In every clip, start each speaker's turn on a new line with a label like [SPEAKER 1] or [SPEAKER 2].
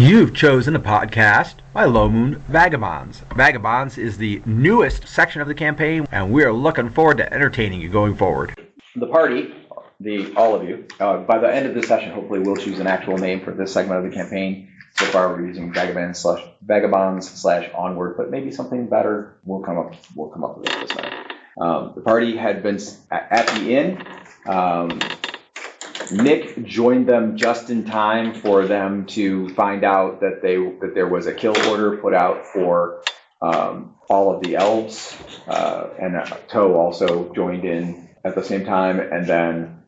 [SPEAKER 1] You've chosen a podcast by Low Moon Vagabonds. Vagabonds is the newest section of the campaign, and we're looking forward to entertaining you going forward.
[SPEAKER 2] The party, all of you, by the end of this session, hopefully we'll choose an actual name for this segment of the campaign. So far we're using Vagabonds/Onward, but maybe something better. We'll come up with it this minute. The party had been at the inn. Nick joined them just in time for them to find out that there was a kill order put out for all of the elves, and Toe also joined in at the same time, and then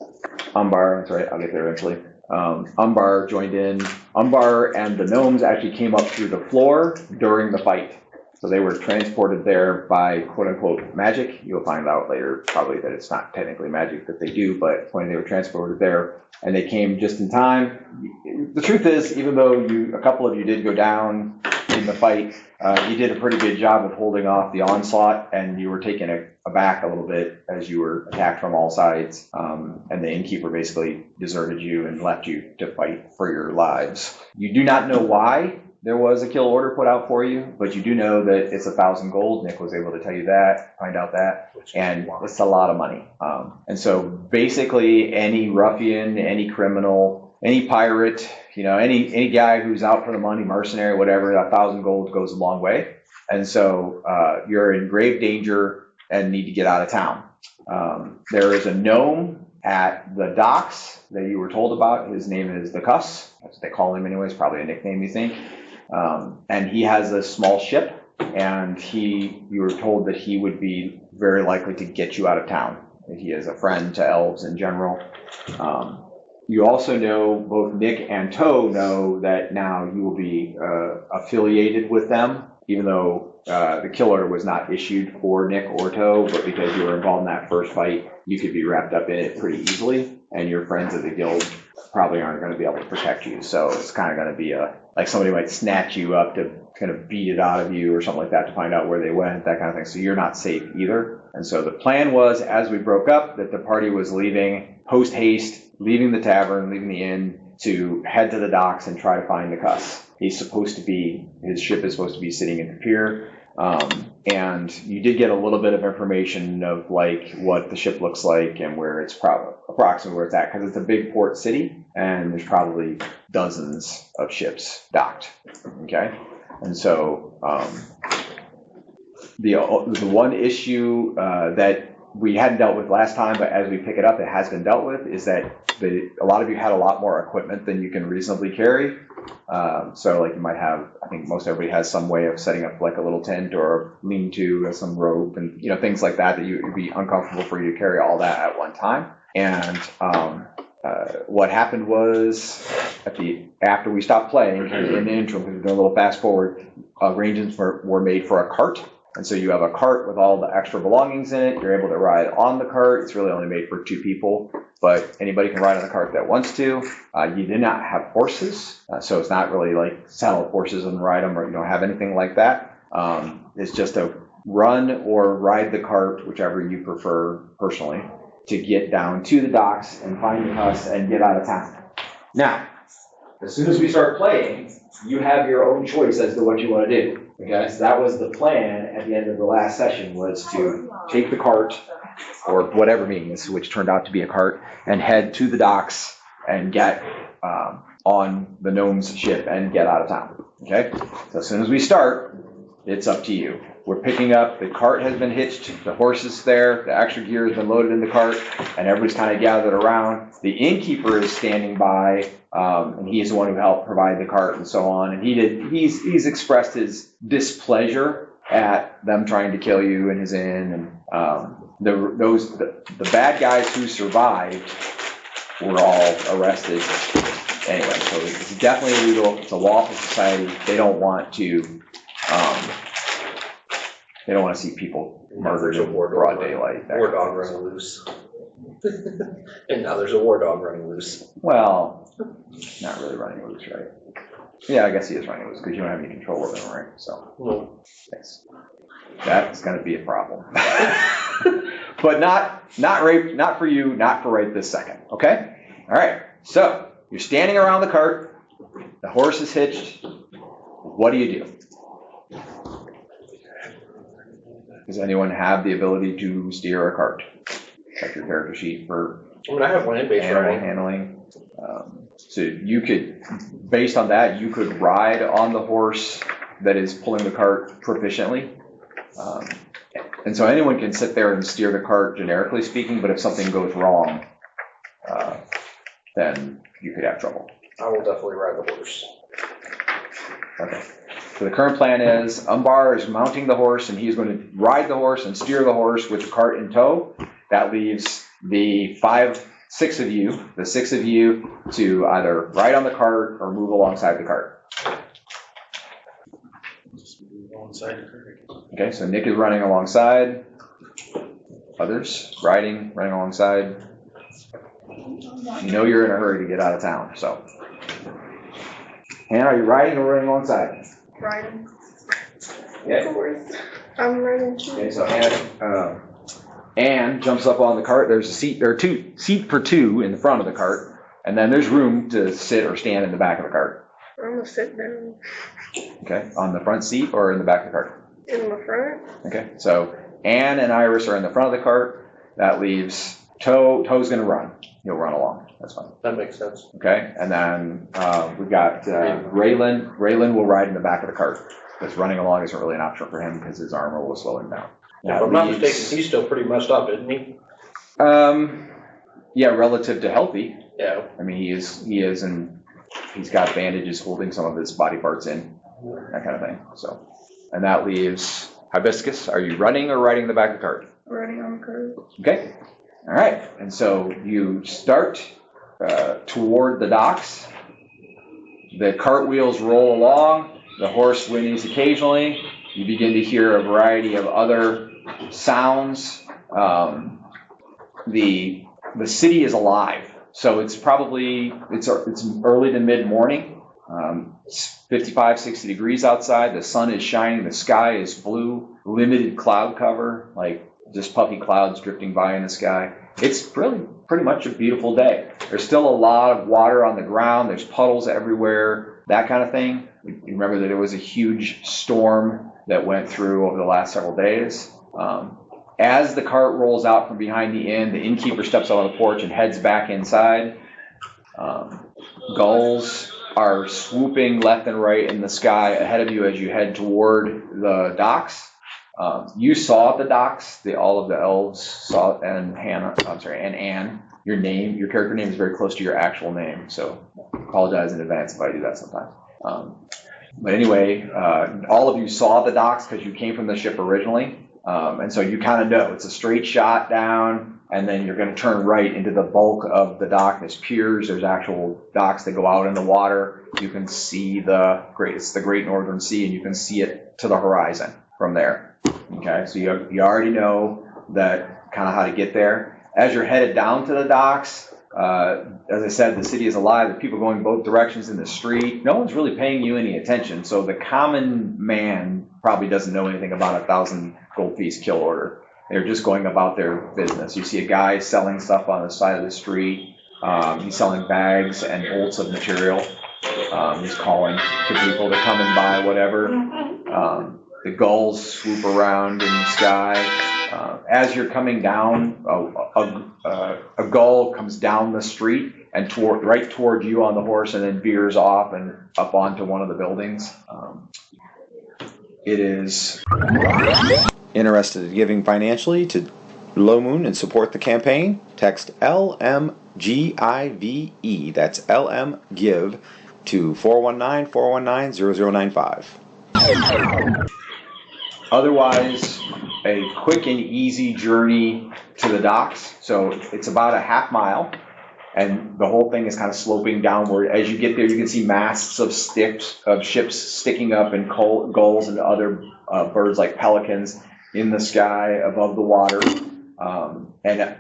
[SPEAKER 2] Umbar, that's right, I'll get there eventually. Umbar joined in. Umbar and the gnomes actually came up through the floor during the fight. So they were transported there by quote-unquote magic. You'll find out later probably that it's not technically magic that they do, but when they were transported there and they came just in time. The truth is, even though a couple of you did go down in the fight, you did a pretty good job of holding off the onslaught, and you were taken aback a little bit as you were attacked from all sides. And the innkeeper basically deserted you and left you to fight for your lives. You do not know why there was a kill order put out for you, but you do know that it's 1,000 gold. Nick was able to tell you that, find out that, and it's a lot of money. And so basically any ruffian, any criminal, any pirate, any guy who's out for the money, mercenary, whatever, 1,000 gold goes a long way. And so you're in grave danger and need to get out of town. There is a gnome at the docks that you were told about. His name is the Cuss. That's what they call him anyways, probably a nickname, you think. And he has a small ship, and you were told that he would be very likely to get you out of town. He is a friend to elves in general. You also know, both Nick and Toe know that now you will be affiliated with them, even though the kill order was not issued for Nick or Toe, but because you were involved in that first fight, you could be wrapped up in it pretty easily, and your friends of the guild probably aren't going to be able to protect you. So it's kind of going to be like somebody might snatch you up to kind of beat it out of you or something like that to find out where they went, that kind of thing. So you're not safe either. And so the plan was, as we broke up, that the party was leaving post haste, leaving the tavern, leaving the inn to head to the docks and try to find the Cuss. His ship is supposed to be sitting at the pier. And you did get a little bit of information of like what the ship looks like and where it's approximately where it's at, because it's a big port city and there's probably dozens of ships docked. Okay, and so the one issue that we hadn't dealt with last time, but as we pick it up, it has been dealt with, is that a lot of you had a lot more equipment than you can reasonably carry. So like you might have, I think most everybody has some way of setting up like a little tent or a lean-to or some rope and things like that it would be uncomfortable for you to carry all that at one time. And what happened was after we stopped playing in the interim, because we're doing a little fast forward, arrangements were made for a cart. And so you have a cart with all the extra belongings in it. You're able to ride on the cart. It's really only made for 2 people, but anybody can ride on the cart that wants to. You do not have horses, so it's not really like saddle horses and ride them, or you don't have anything like that. It's just a run or ride the cart, whichever you prefer personally, to get down to the docks and find the Cuss and get out of town. Now, as soon as we start playing, you have your own choice as to what you want to do. Okay, so that was the plan at the end of the last session, was to take the cart, or whatever means, which turned out to be a cart, and head to the docks and get on the gnome's ship and get out of town. Okay, so as soon as we start, it's up to you. We're picking up, the cart has been hitched, the horse is there, the extra gear has been loaded in the cart, and everybody's kind of gathered around. The innkeeper is standing by, and he is the one who helped provide the cart and so on. And he's expressed his displeasure at them trying to kill you in his inn. And the bad guys who survived were all arrested. Anyway, so it's definitely illegal. It's a lawful society. They don't want to. They don't want to see people murdered in broad daylight.
[SPEAKER 3] War dog running loose. And now there's a war dog running loose.
[SPEAKER 2] Well, not really running loose, right? Yeah, I guess he is running loose because you don't have any control over him, right? So, yes, that's going to be a problem. But not for you, not for right this second. Okay. All right. So you're standing around the cart. The horse is hitched. what do you do? Does anyone have the ability to steer a cart? Check your character sheet for
[SPEAKER 3] I mean, I have land-based
[SPEAKER 2] animal
[SPEAKER 3] riding.
[SPEAKER 2] handling. So you could, based on that, you could ride on the horse that is pulling the cart proficiently. And so anyone can sit there and steer the cart, generically speaking, but if something goes wrong, then you could have trouble.
[SPEAKER 3] I will definitely ride the horse.
[SPEAKER 2] Okay. So the current plan is Umbar is mounting the horse, and he's going to ride the horse and steer the horse with the cart in tow. That leaves the six of you to either ride on the cart or move alongside the cart. Okay, so Nick is running alongside. Others riding alongside. You know you're in a hurry to get out of town, so. Hannah, are you riding or running alongside?
[SPEAKER 4] Riding.
[SPEAKER 2] Yeah.
[SPEAKER 4] Of course. I'm riding too.
[SPEAKER 2] Okay, so Anne jumps up on the cart. There's a seat, there are seat for two in the front of the cart, and then there's room to sit or stand in the back of the cart.
[SPEAKER 4] I'm gonna sit down.
[SPEAKER 2] Okay, on the front seat or in the back of the cart?
[SPEAKER 4] In the front.
[SPEAKER 2] Okay, so Anne and Iris are in the front of the cart. That leaves Toe's gonna run. He'll run along. That's fine.
[SPEAKER 3] That makes sense.
[SPEAKER 2] Okay, and then we've got Raylan. Raylan will ride in the back of the cart. Because running along isn't really an option for him because his armor will slow him down.
[SPEAKER 3] If I'm not mistaken, he's still pretty messed up, isn't he?
[SPEAKER 2] Yeah, relative to healthy.
[SPEAKER 3] Yeah.
[SPEAKER 2] I mean, he is, and he's got bandages holding some of his body parts in, that kind of thing. So, and that leaves Hibiscus. Are you running or riding the back of the cart?
[SPEAKER 4] Riding on the cart.
[SPEAKER 2] Okay. All right. And so you start toward the docks. The cart wheels roll along. The horse whinnies occasionally. You begin to hear a variety of other sounds. The city is alive. So it's probably, it's early to mid-morning. It's 55, 60 degrees outside. The sun is shining. The sky is blue. Limited cloud cover, like just puffy clouds drifting by in the sky. It's really pretty much a beautiful day. There's still a lot of water on the ground. There's puddles everywhere, that kind of thing. You remember that there was a huge storm that went through over the last several days. As the cart rolls out from behind the inn, the innkeeper steps out on the porch and heads back inside. Gulls are swooping left and right in the sky ahead of you as you head toward the docks. You saw at the docks, all of the elves saw, and Anne, your character name is very close to your actual name, so apologize in advance if I do that sometimes. But anyway, all of you saw the docks because you came from the ship originally. And so you kind of know it's a straight shot down, and then you're going to turn right into the bulk of the dock. There's piers, there's actual docks that go out in the water. You can see it's the Great Northern Sea, and you can see it to the horizon from there. Okay, so you already know that kind of how to get there. As you're headed down to the docks, as I said, the city is alive. The people going both directions in the street. No one's really paying you any attention. So the common man probably doesn't know anything about 1,000 gold piece kill order. They're just going about their business. You see a guy selling stuff on the side of the street. He's selling bags and bolts of material. He's calling to people to come and buy whatever. The gulls swoop around in the sky. As you're coming down, a gull comes down the street and right toward you on the horse, and then veers off and up onto one of the buildings. It is interested in giving financially to Low Moon and support the campaign. Text LMGIVE. That's LMGIVE to 419-419-0095. Otherwise, a quick and easy journey to the docks. So it's about a half mile, and the whole thing is kind of sloping downward. As you get there, you can see masts of ships sticking up, and gulls and other birds like pelicans in the sky above the water. And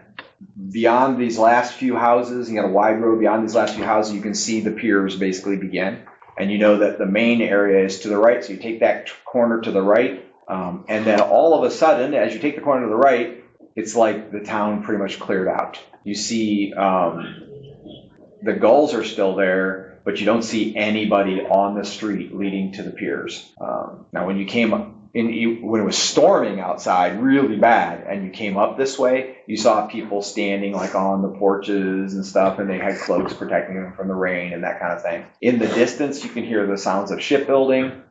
[SPEAKER 2] beyond these last few houses, you got a wide road. Beyond these last few houses, you can see the piers basically begin. And you know that the main area is to the right, so you take that corner to the right. And then all of a sudden, as you take the corner to the right, it's like the town pretty much cleared out. You see the gulls are still there, but you don't see anybody on the street leading to the piers. Now, when you came when it was storming outside really bad and you came up this way, you saw people standing like on the porches and stuff, and they had cloaks protecting them from the rain and that kind of thing. In the distance, you can hear the sounds of shipbuilding,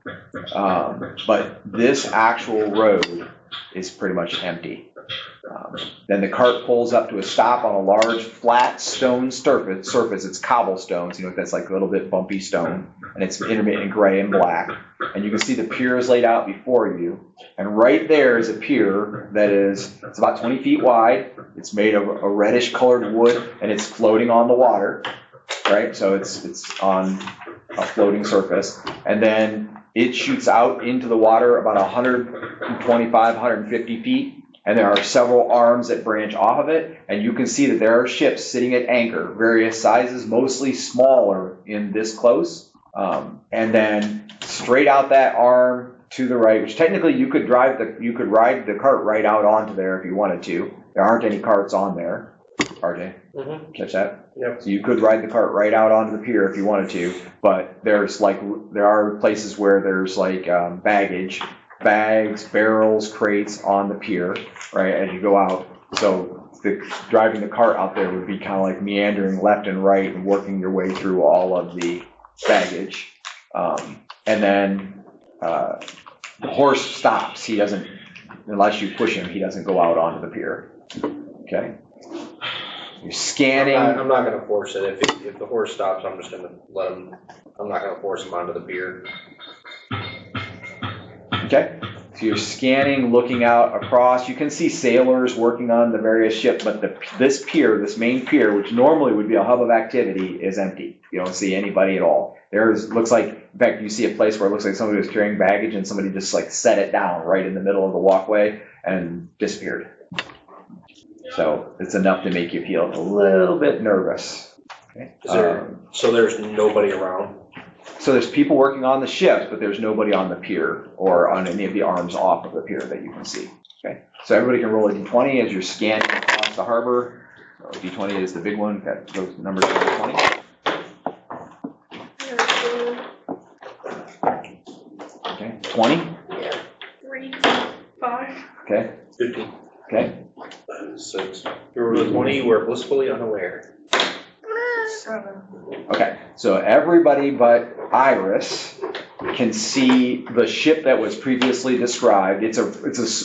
[SPEAKER 2] but this actual road is pretty much empty. Then the cart pulls up to a stop on a large flat stone surface. It's cobblestones, that's like a little bit bumpy stone, and it's intermittent gray and black. And you can see the piers laid out before you. And right there is a pier that it's about 20 feet wide. It's made of a reddish colored wood, and it's floating on the water, right? So it's on a floating surface. And then it shoots out into the water about 125, 150 feet. And there are several arms that branch off of it, and you can see that there are ships sitting at anchor, various sizes, mostly smaller in this close. And then straight out that arm to the right, which technically you could ride the cart right out onto there if you wanted to. There aren't any carts on there. RJ, catch that?
[SPEAKER 3] Yep.
[SPEAKER 2] So you could ride the cart right out onto the pier if you wanted to, but there are places where there's baggage. Bags, barrels, crates on the pier, right, as you go out. So driving the cart out there would be kind of like meandering left and right and working your way through all of the baggage. And then the horse stops. He doesn't, unless you push him, he doesn't go out onto the pier. Okay? You're scanning.
[SPEAKER 3] I'm not going to force it. If the horse stops, I'm just going to let him. I'm not going to force him onto the pier.
[SPEAKER 2] Okay, so you're scanning, looking out across. You can see sailors working on the various ships, but this main pier, which normally would be a hub of activity, is empty. You don't see anybody at all. Looks like, in fact, you see a place where it looks like somebody was carrying baggage and somebody just set it down right in the middle of the walkway and disappeared. So it's enough to make you feel a little bit nervous. Okay.
[SPEAKER 3] So there's nobody around?
[SPEAKER 2] So there's people working on the ships, but there's nobody on the pier or on any of the arms off of the pier that you can see. Okay. So everybody can roll a d20 as you're scanning across the harbor. So d20 is the big one. Got those numbers on the 20. Okay. 20.
[SPEAKER 4] 3, 5.
[SPEAKER 2] Okay.
[SPEAKER 3] 15.
[SPEAKER 2] Okay.
[SPEAKER 3] 6. You were with 20, you were blissfully unaware.
[SPEAKER 4] 7.
[SPEAKER 2] Okay, so everybody but Iris can see the ship that was previously described. It's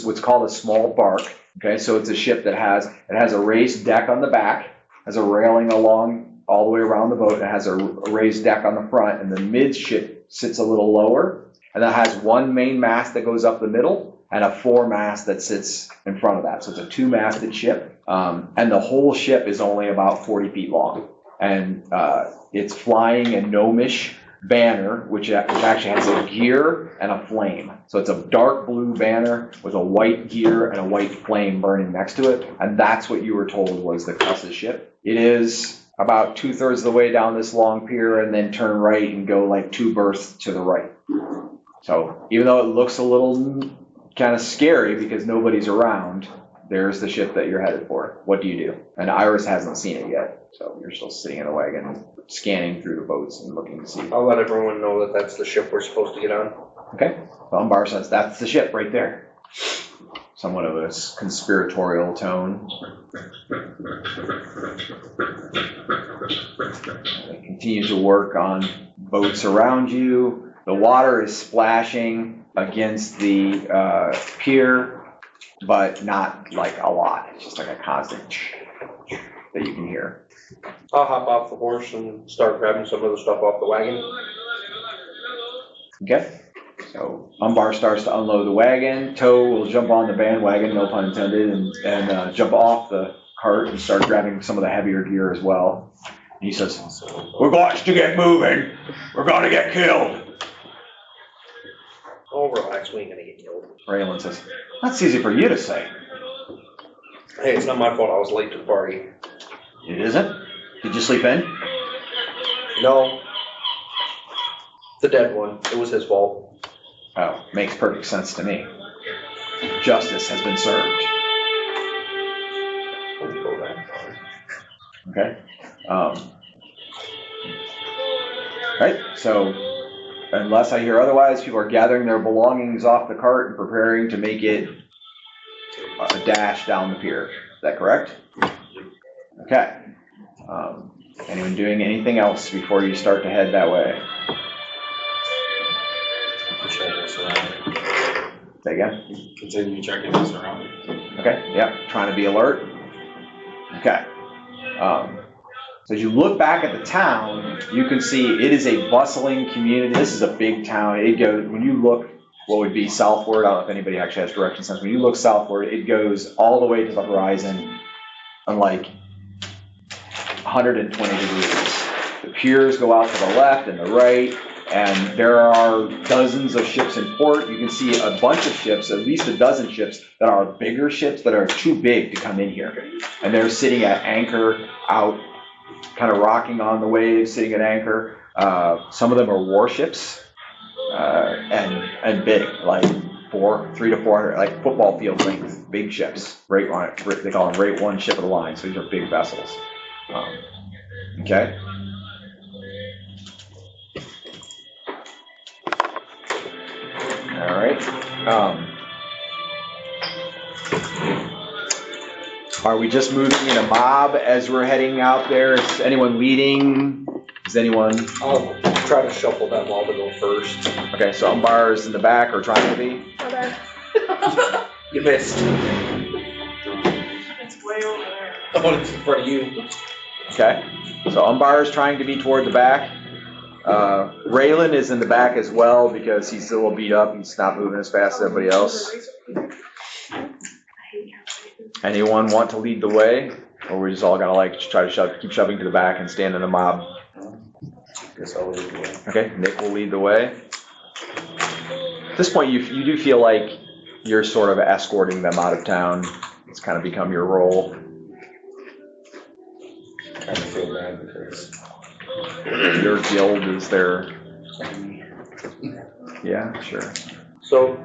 [SPEAKER 2] what's called a small bark. Okay, so it's a ship that has a raised deck on the back, has a railing along all the way around the boat, and it has a raised deck on the front, and the midship sits a little lower, and that has one main mast that goes up the middle and a foremast that sits in front of that. So it's a two-masted ship, and the whole ship is only about 40 feet long. And it's flying a gnomish banner, which actually has a gear and a flame. So it's a dark blue banner with a white gear and a white flame burning next to it. And that's what you were told was the Cuss's ship. It is about 2/3 of the way down this long pier and then turn right and go 2 berths to the right. So even though it looks a little kind of scary because nobody's around, there's the ship that you're headed for. What do you do? And Iris hasn't seen it yet. So you're still sitting in the wagon, scanning through the boats and looking to see.
[SPEAKER 3] I'll let everyone know that that's the ship we're supposed to get on.
[SPEAKER 2] Okay. So Umbar says, that's the ship right there. Somewhat of a conspiratorial tone. They continue to work on boats around you. The water is splashing against the pier, but not a lot. It's just a constant that you can hear.
[SPEAKER 3] I'll hop off the horse and start grabbing some of the stuff off the wagon.
[SPEAKER 2] Okay. So Umbar starts to unload the wagon. Toe will jump on the bandwagon, no pun intended, and jump off the cart and start grabbing some of the heavier gear as well. And he says, "We're going to get moving. We're going to get killed."
[SPEAKER 3] Oh, relax, we ain't gonna get killed.
[SPEAKER 2] Raylan says, "That's easy for you to say."
[SPEAKER 3] Hey, it's not my fault I was late to the party.
[SPEAKER 2] It isn't? Did you sleep in?
[SPEAKER 3] No. The dead one. It was his fault.
[SPEAKER 2] Oh, makes perfect sense to me. Justice has been served.
[SPEAKER 3] Don't go that far.
[SPEAKER 2] Okay. Right? So, unless I hear otherwise, people are gathering their belongings off the cart and preparing to make it a dash down the pier. Is that correct? Okay. Anyone doing anything else before you start to head that way?
[SPEAKER 5] Check us around.
[SPEAKER 2] Say again?
[SPEAKER 5] Continue checking us around.
[SPEAKER 2] Okay, yep, trying to be alert. Okay. So as you look back at the town, you can see it is a bustling community. This is a big town. It goes, when you look what would be southward, I don't know if anybody actually has direction sense. When you look southward, it goes all the way to the horizon on like 120 degrees. The piers go out to the left and the right, and there are dozens of ships in port. You can see a bunch of ships, at least a dozen ships, that are bigger ships that are too big to come in here. And they're sitting at anchor out, kind of rocking on the waves, sitting at anchor. Some of them are warships, and big, like 300 to 400, like football field length, big ships. They call them rate 1 ship of the line, so these are big vessels. Okay. All right. Are we just moving in a mob as we're heading out there? Is anyone leading? Is anyone?
[SPEAKER 3] I'll try to shuffle that wall to go first.
[SPEAKER 2] Okay, so Umbar is in the back or trying to be.
[SPEAKER 4] Okay.
[SPEAKER 3] You missed.
[SPEAKER 4] It's way over there.
[SPEAKER 3] Oh, it's in front of you.
[SPEAKER 2] Okay, so Umbar is trying to be toward the back. Raylan is in the back as well because he's a little beat up. He's not moving as fast as everybody else. Anyone want to lead the way? Or we just all gotta like try to keep shoving to the back and stand in a mob?
[SPEAKER 5] Guess I'll lead the way.
[SPEAKER 2] Okay, Nick will lead the way. At this point, you do feel like you're sort of escorting them out of town. It's kind of become your role.
[SPEAKER 5] Kind of feel bad because
[SPEAKER 2] Your guild is their... Yeah, sure.
[SPEAKER 3] So,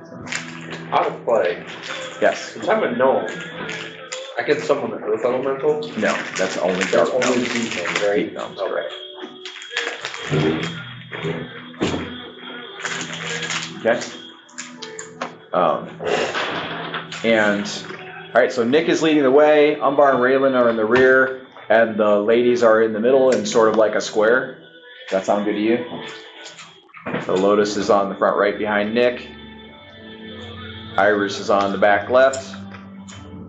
[SPEAKER 3] out of play,
[SPEAKER 2] Yes.
[SPEAKER 3] since I'm a gnome, I can summon an earth elemental.
[SPEAKER 2] No, that's only
[SPEAKER 3] That's
[SPEAKER 2] dark
[SPEAKER 3] only
[SPEAKER 2] gnomes.
[SPEAKER 3] deep gnomes,
[SPEAKER 2] Deep
[SPEAKER 3] right?
[SPEAKER 2] gnomes,
[SPEAKER 3] Okay.
[SPEAKER 2] correct. Okay. All right, so Nick is leading the way. Umbar and Raylan are in the rear, and the ladies are in the middle in sort of like a square. Does that sound good to you? So Lotus is on the front right behind Nick. Iris is on the back left.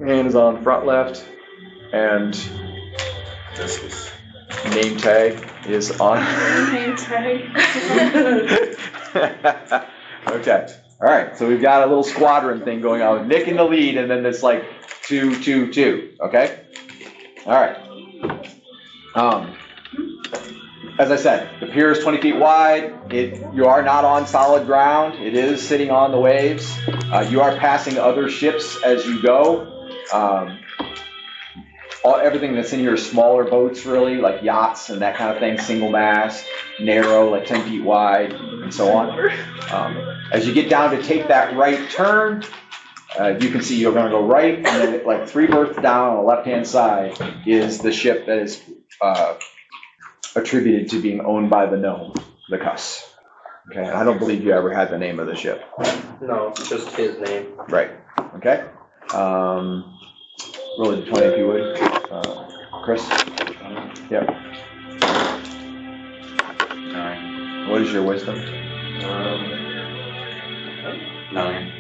[SPEAKER 2] Anne is on the front left. And
[SPEAKER 5] this is
[SPEAKER 2] name tag is on.
[SPEAKER 4] Name tag.
[SPEAKER 2] Okay. All right. So we've got a little squadron thing going on with Nick in the lead, and then it's like 2, 2, 2. Okay. All right. As I said, the pier is 20 feet wide. You are not on solid ground. It is sitting on the waves. You are passing other ships as you go. Everything that's in here is smaller boats, really, like yachts and that kind of thing, single mast, narrow, like 10 feet wide, and so on. As you get down to take that right turn, you can see you're going to go right, and then like 3 berths down on the left-hand side is the ship that is attributed to being owned by the gnome, the cuss. Okay, and I don't believe you ever had the name of the ship.
[SPEAKER 3] No, just his name.
[SPEAKER 2] Right. Okay. Roll a 20 if you would. Chris? Yep.
[SPEAKER 5] 9.
[SPEAKER 2] What is your wisdom?
[SPEAKER 5] 9.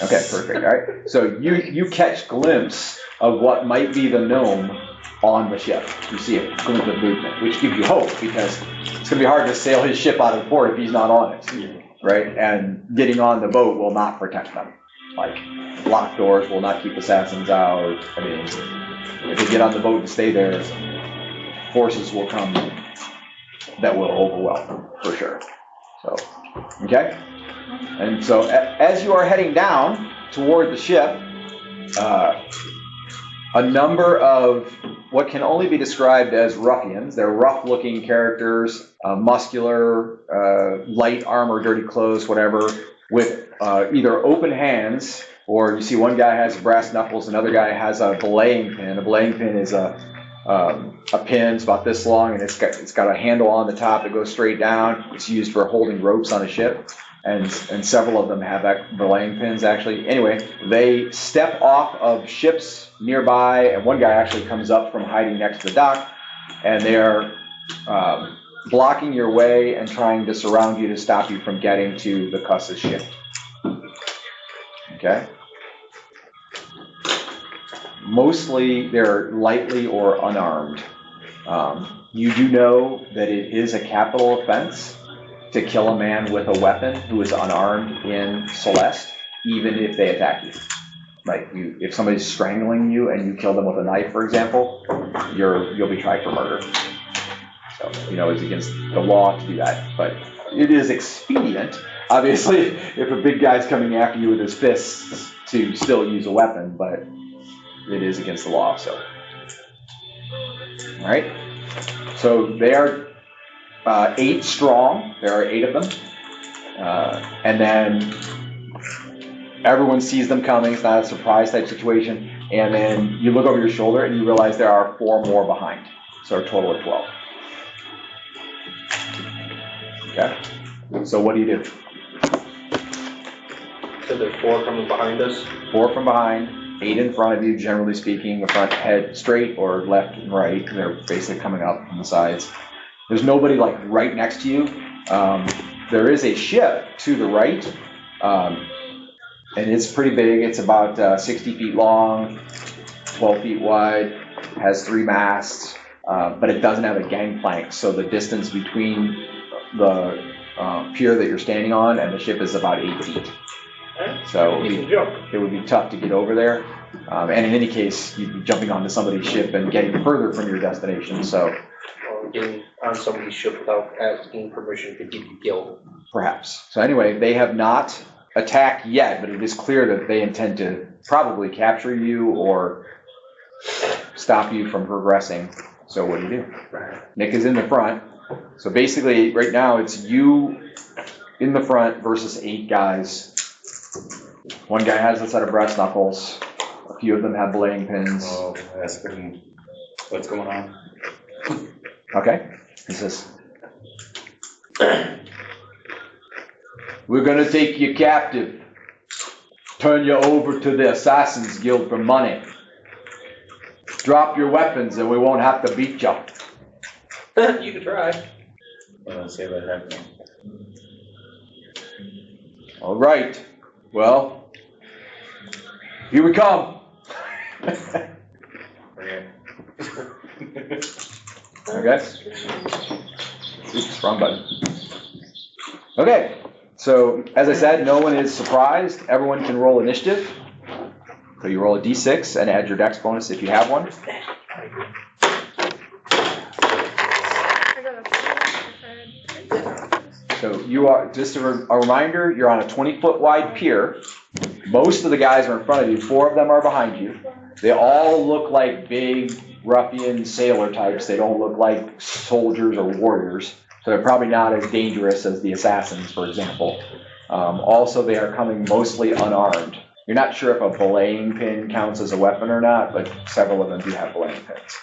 [SPEAKER 2] Okay, perfect. All right. So you catch glimpse of what might be the gnome on the ship. You see a glint of movement, which gives you hope because it's going to be hard to sail his ship out of the port if he's not on it, right? And getting on the boat will not protect them. Like, locked doors will not keep assassins out. I mean, if they get on the boat and stay there, forces will come that will overwhelm them, for sure. So, okay? And so as you are heading down toward the ship, a number of what can only be described as ruffians. They're rough-looking characters, muscular, light armor, dirty clothes, whatever, with either open hands, or you see one guy has brass knuckles, another guy has a belaying pin. A belaying pin is a a pin. It's about this long, and it's got a handle on the top that goes straight down. It's used for holding ropes on a ship, and several of them have belaying pins actually. Anyway, they step off of ships nearby, and one guy actually comes up from hiding next to the dock, and they're blocking your way and trying to surround you to stop you from getting to the Cuss's ship. Okay? Mostly they're lightly or unarmed. You do know that it is a capital offense to kill a man with a weapon who is unarmed in Celeste, even if they attack you. Like if somebody's strangling you and you kill them with a knife, for example, you'll be tried for murder. So, it's against the law to do that, but it is expedient, obviously, if a big guy's coming after you with his fists, to still use a weapon, but it is against the law, so. All right, so they are 8 strong. There are 8 of them, and then everyone sees them coming. It's not a surprise type situation, and then you look over your shoulder and you realize there are 4 more behind, so a total of 12. Okay, so what do you do?
[SPEAKER 3] So there's 4 coming behind us?
[SPEAKER 2] 4 from behind, 8 in front of you, generally speaking. The front head straight or left and right. They're basically coming up from the sides. There's nobody like right next to you. There is a ship to the right, and it's pretty big. It's about 60 feet long, 12 feet wide, has 3 masts, but it doesn't have a gangplank, so the distance between the pier that you're standing on and the ship is about 8 feet. So it would be tough to get over there. And in any case, you'd be jumping onto somebody's ship and getting further from your destination. So,
[SPEAKER 3] or getting on somebody's ship without asking permission could get you killed.
[SPEAKER 2] Perhaps. So anyway, they have not attacked yet, but it is clear that they intend to probably capture you or stop you from progressing. So what do? Nick is in the front. So basically, right now, it's you in the front versus 8 guys. One guy has a set of brass knuckles. A few of them have belaying pins.
[SPEAKER 5] Well, ask him what's going on.
[SPEAKER 2] Okay. He says, "We're going to take you captive. Turn you over to the Assassin's Guild for money. Drop your weapons and we won't have to beat you."
[SPEAKER 3] You can try.
[SPEAKER 5] Well, say that happening.
[SPEAKER 2] All right. Well, here we come.
[SPEAKER 5] Okay.
[SPEAKER 2] Okay. Oops, wrong button. Okay. So, as I said, no one is surprised. Everyone can roll initiative. So you roll a d6 and add your dex bonus if you have one. So you are, just a reminder, you're on a 20-foot wide pier. Most of the guys are in front of you. 4 of them are behind you. They all look like big ruffian sailor types. They don't look like soldiers or warriors. So they're probably not as dangerous as the assassins, for example. Also, they are coming mostly unarmed. You're not sure if a belaying pin counts as a weapon or not, but several of them do have belaying pins.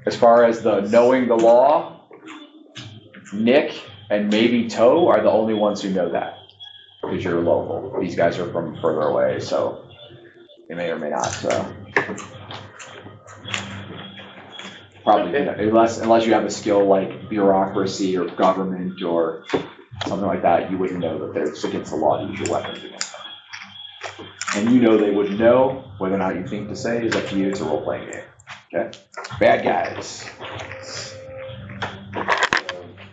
[SPEAKER 2] As far as the knowing the law, Nick and maybe Toe are the only ones who know that, because you're local. These guys are from further away, so they may or may not. Probably, unless you have a skill like bureaucracy or government or something like that, you wouldn't know that it's against the law to use your weapons against them. And you know they wouldn't know. Whether or not you think to say is up to you. It's a role-playing game. Okay? Bad guys.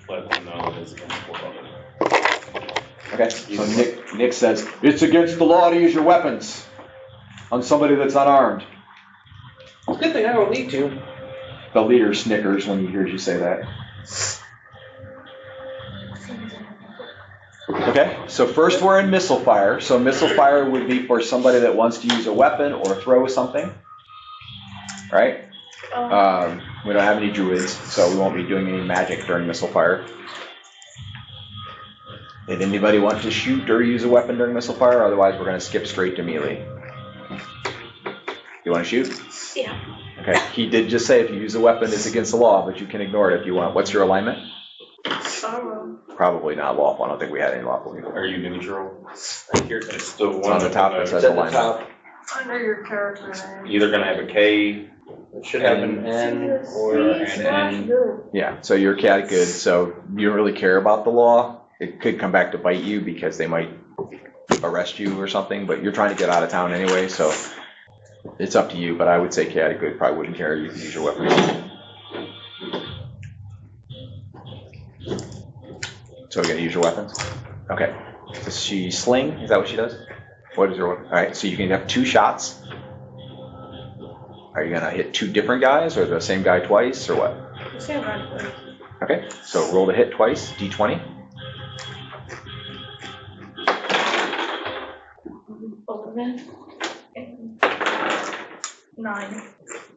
[SPEAKER 5] Let them know it's against the law.
[SPEAKER 2] Okay, so Nick says, it's against the law to use your weapons on somebody that's unarmed.
[SPEAKER 3] It's a good thing I don't need to.
[SPEAKER 2] The leader snickers when he hears you say that. Okay, so first we're in missile fire. So missile fire would be for somebody that wants to use a weapon or throw something, right? We don't have any druids, so we won't be doing any magic during missile fire. Did anybody want to shoot or use a weapon during missile fire? Otherwise, we're going to skip straight to melee. You want to shoot?
[SPEAKER 4] Yeah.
[SPEAKER 2] Okay, he did just say if you use a weapon, it's against the law, but you can ignore it if you want. What's your alignment?
[SPEAKER 4] Sorrow.
[SPEAKER 2] Probably not lawful. I don't think we had any lawful people.
[SPEAKER 5] Are you neutral?
[SPEAKER 3] It's
[SPEAKER 5] The
[SPEAKER 2] It's on the top, it says
[SPEAKER 3] at the
[SPEAKER 2] alignment.
[SPEAKER 3] top.
[SPEAKER 4] Under your character name.
[SPEAKER 5] Either gonna have a K,
[SPEAKER 3] It should have an N or
[SPEAKER 5] an N.
[SPEAKER 2] Yeah, so you're cat good, so you don't really care about the law. It could come back to bite you because they might arrest you or something, but you're trying to get out of town anyway, so it's up to you, but I would say cat good, probably wouldn't care, you can use your weapon. So we're gonna use your weapons? Okay. Does she sling? Is that what she does? What is her weapon? All right, so you can have 2 shots. Are you gonna hit 2 different guys or the same guy twice or what?
[SPEAKER 4] Same kind of thing.
[SPEAKER 2] Okay, so roll to hit twice, d20.
[SPEAKER 4] 11. 9.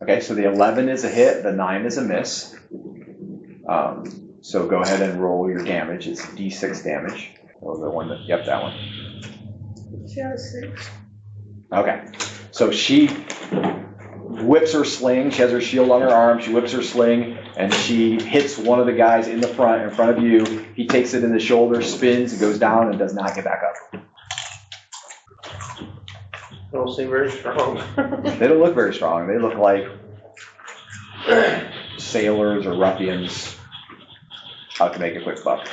[SPEAKER 2] Okay, so the 11 is a hit, the 9 is a miss. So go ahead and roll your damage. It's d6 damage. So the one that, yep, that one.
[SPEAKER 4] She has 6.
[SPEAKER 2] Okay, so she whips her sling. She has her shield on her arm. She whips her sling, and she hits one of the guys in front of you. He takes it in the shoulder, spins, and goes down, and does not get back up.
[SPEAKER 3] They don't seem very strong.
[SPEAKER 2] They don't look very strong. They look like sailors or ruffians out to make a quick buck.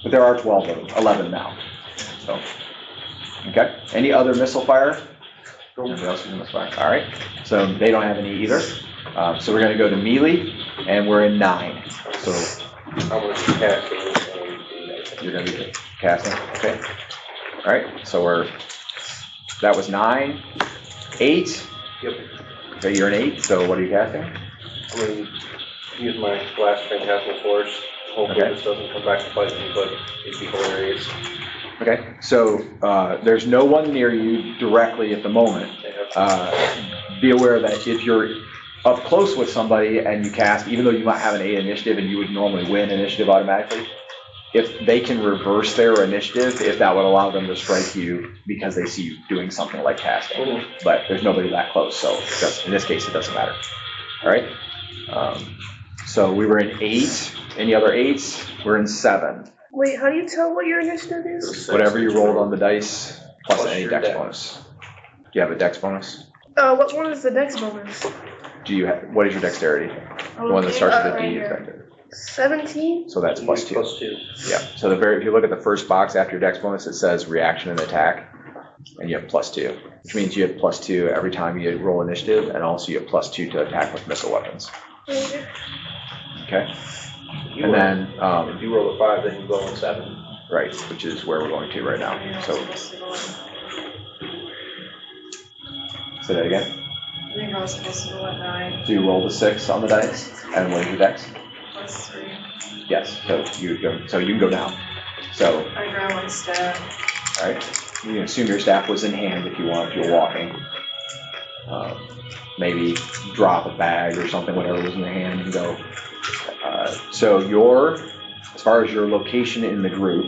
[SPEAKER 2] But there are 12 of them, 11 now. So, okay. Any other missile fire? Nobody else is missile fire. All right. So they don't have any either. So we're going to go to melee, and we're in 9. So
[SPEAKER 3] How much casting?
[SPEAKER 2] you're going to be casting. Okay. All right. So that was 9, 8.
[SPEAKER 3] Yep.
[SPEAKER 2] Okay, you're an 8. So what are you casting?
[SPEAKER 3] I'm gonna use my last fantastic force. Hopefully
[SPEAKER 2] Okay.
[SPEAKER 3] this doesn't come back to bite me, but it'd be hilarious.
[SPEAKER 2] Okay. So there's no one near you directly at the moment. Be aware that if you're up close with somebody and you cast, even though you might have an 8 initiative and you would normally win initiative automatically, if they can reverse their initiative, if that would allow them to strike you because they see you doing something like casting. But there's nobody that close, so in this case it doesn't matter. All right. So we were in 8. Any other 8s? We're in 7.
[SPEAKER 4] Wait, how do you tell what your initiative is?
[SPEAKER 2] Whatever you rolled on the dice plus any
[SPEAKER 3] your
[SPEAKER 2] dex
[SPEAKER 3] dex.
[SPEAKER 2] bonus. Do you have a dex bonus?
[SPEAKER 4] What one is the dex bonus?
[SPEAKER 2] Do you have? What is your dexterity? The one that starts with a D is dexterity.
[SPEAKER 4] 17?
[SPEAKER 2] So that's plus 2.
[SPEAKER 3] Plus 2.
[SPEAKER 2] Yeah. So if you look at the first box after your dex bonus, it says reaction and attack, and you have plus 2, which means you have plus 2 every time you roll initiative, and also you have plus 2 to attack with missile weapons.
[SPEAKER 4] Okay.
[SPEAKER 2] Okay.
[SPEAKER 3] You
[SPEAKER 2] And
[SPEAKER 3] roll-
[SPEAKER 2] then
[SPEAKER 3] If you roll a 5, then you go in 7.
[SPEAKER 2] right, which is where we're going to right now. So say that again.
[SPEAKER 4] I think I was supposed to go at 9
[SPEAKER 2] So you roll the 6 on the dice, and what is your dex?
[SPEAKER 4] plus 3.
[SPEAKER 2] Yes. So you can go down. So
[SPEAKER 4] I grab my staff.
[SPEAKER 2] all right. You can assume your staff was in hand if you want, if you're walking. Maybe drop a bag or something, whatever was in your hand, and go. So as far as your location in the group,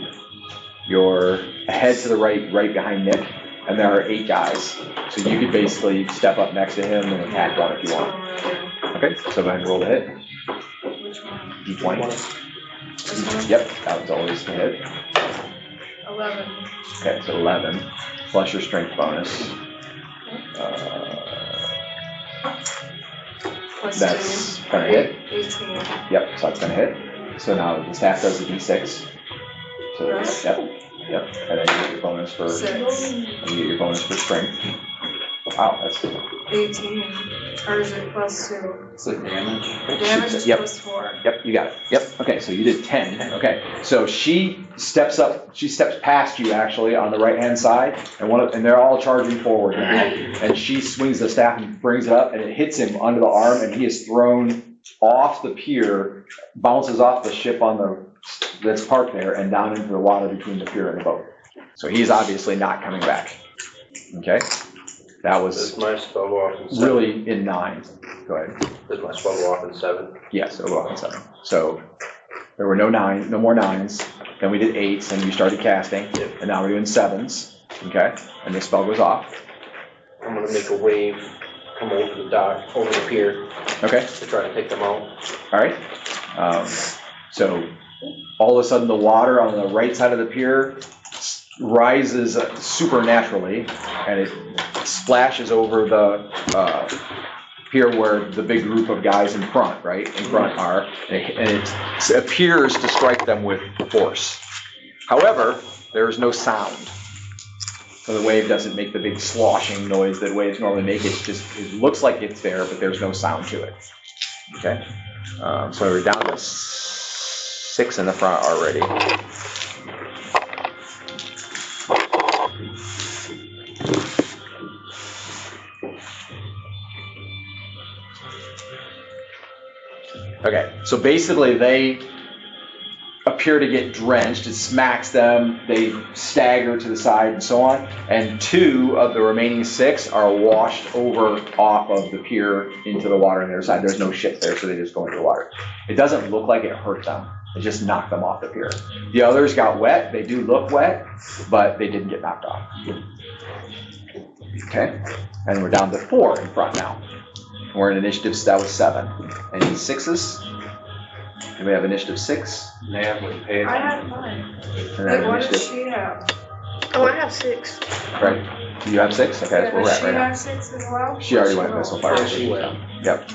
[SPEAKER 2] you're ahead to the right behind Nick, and there are 8 guys. So you could basically step up next to him and attack one if you want. Okay, so go ahead and roll the hit.
[SPEAKER 4] Which one?
[SPEAKER 2] D20.
[SPEAKER 4] This one?
[SPEAKER 2] Yep, that was always the hit.
[SPEAKER 4] 11.
[SPEAKER 2] Okay, so 11 plus your strength bonus.
[SPEAKER 4] Plus
[SPEAKER 2] That's
[SPEAKER 4] 2.
[SPEAKER 2] gonna hit.
[SPEAKER 4] 18.
[SPEAKER 2] Yep, so that's gonna hit. So now the staff does a d6. So
[SPEAKER 4] Yes.
[SPEAKER 2] yep, and then you get your bonus for
[SPEAKER 4] 6.
[SPEAKER 2] and you get your bonus for strength. Wow, that's
[SPEAKER 4] 18. Or is it plus 2?
[SPEAKER 5] Is it damage?
[SPEAKER 4] Damage is
[SPEAKER 2] Yep.
[SPEAKER 4] plus 4.
[SPEAKER 2] Yep, you got it. Yep. Okay, so you did 10. Okay, so she steps past you actually on the right-hand side, and they're all charging forward now. And she swings the staff and brings it up, and it hits him under the arm, and he is thrown off the pier, bounces off the ship that's parked there, and down into the water between the pier and the boat. So he's obviously not coming back. Okay, that
[SPEAKER 3] Does
[SPEAKER 2] was
[SPEAKER 3] my spell go off in 7?
[SPEAKER 2] really in 9. Go ahead.
[SPEAKER 3] Does my spell go off in 7?
[SPEAKER 2] Yes, it'll go off in 7. So there were no more 9s. Then we did 8s, and you started casting.
[SPEAKER 3] Yep.
[SPEAKER 2] And now we're doing 7s. Okay, and the spell goes off.
[SPEAKER 3] I'm gonna make a wave come over the dock, over the pier
[SPEAKER 2] Okay,
[SPEAKER 3] to try to take them out.
[SPEAKER 2] all right. So all of a sudden the water on the right side of the pier rises supernaturally and it splashes over the pier where the big group of guys in front are, and it appears to strike them with force. However, there is no sound. So the wave doesn't make the big sloshing noise that waves normally make. It looks like it's there, but there's no sound to it. Okay? So we're down to 6 in the front already. Okay, so basically they appear to get drenched, it smacks them, they stagger to the side and so on, and 2 of the remaining 6 are washed over off of the pier into the water on their side. There's no ship there, so they just go into the water. It doesn't look like it hurt them, it just knocked them off the pier. The others got wet, they do look wet, but they didn't get knocked off. Okay, and we're down to 4 in front now. We're in initiative, so that was 7. Any 6s? Do we have initiative 6?
[SPEAKER 5] Nav with pay
[SPEAKER 4] I
[SPEAKER 5] attention.
[SPEAKER 4] had 5.
[SPEAKER 2] And
[SPEAKER 4] Wait,
[SPEAKER 2] then
[SPEAKER 4] what does
[SPEAKER 2] initiative,
[SPEAKER 4] she have?
[SPEAKER 6] Oh, I have 6.
[SPEAKER 2] right? You have 6? Okay, that's where we're
[SPEAKER 4] Does
[SPEAKER 2] at
[SPEAKER 4] she
[SPEAKER 2] right now.
[SPEAKER 4] have 6 as well?
[SPEAKER 2] She already went missile fire.
[SPEAKER 3] Yeah, she went.
[SPEAKER 2] Yep.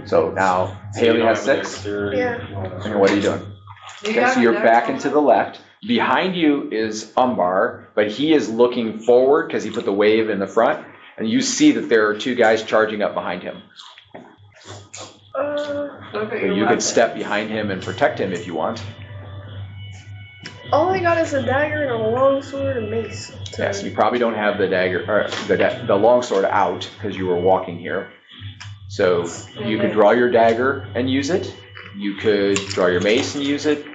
[SPEAKER 2] So now Haley has 6.
[SPEAKER 6] Yeah.
[SPEAKER 2] And what are you doing?
[SPEAKER 4] Do you
[SPEAKER 2] Okay,
[SPEAKER 4] have
[SPEAKER 2] so
[SPEAKER 4] a
[SPEAKER 2] you're
[SPEAKER 4] deck
[SPEAKER 2] back
[SPEAKER 4] on
[SPEAKER 2] and to
[SPEAKER 4] it?
[SPEAKER 2] the left. Behind you is Umbar, but he is looking forward because he put the wave in the front. And you see that there are 2 guys charging up behind him.
[SPEAKER 4] Look at
[SPEAKER 2] So
[SPEAKER 4] your
[SPEAKER 2] you
[SPEAKER 4] weapon.
[SPEAKER 2] could step behind him and protect him if you want.
[SPEAKER 6] All I got is a dagger and a long sword and mace.
[SPEAKER 2] Yes, you probably don't have the dagger or the longsword out because you were walking here. So you could draw your dagger and use it. You could draw your mace and use it.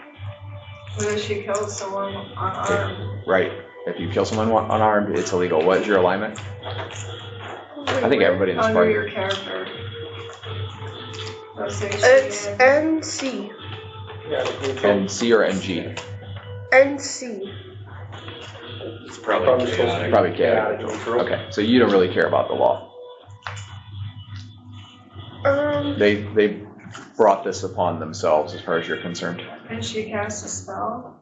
[SPEAKER 4] What if she kills someone unarmed?
[SPEAKER 2] Right. If you kill someone unarmed, it's illegal. What is your alignment? I think everybody in this
[SPEAKER 4] Under
[SPEAKER 2] party.
[SPEAKER 4] your character. Let's say she
[SPEAKER 6] It's
[SPEAKER 4] is-
[SPEAKER 6] NC.
[SPEAKER 3] Yeah, the neutral.
[SPEAKER 2] NC or NG?
[SPEAKER 6] NC.
[SPEAKER 5] It's
[SPEAKER 3] Probably
[SPEAKER 5] probably
[SPEAKER 3] supposed to
[SPEAKER 5] chaotic.
[SPEAKER 3] be
[SPEAKER 2] Probably
[SPEAKER 3] chaotic
[SPEAKER 2] chaotic.
[SPEAKER 3] neutral.
[SPEAKER 2] Okay, so you don't really care about the law. They brought this upon themselves as far as you're concerned.
[SPEAKER 4] Can she cast a spell?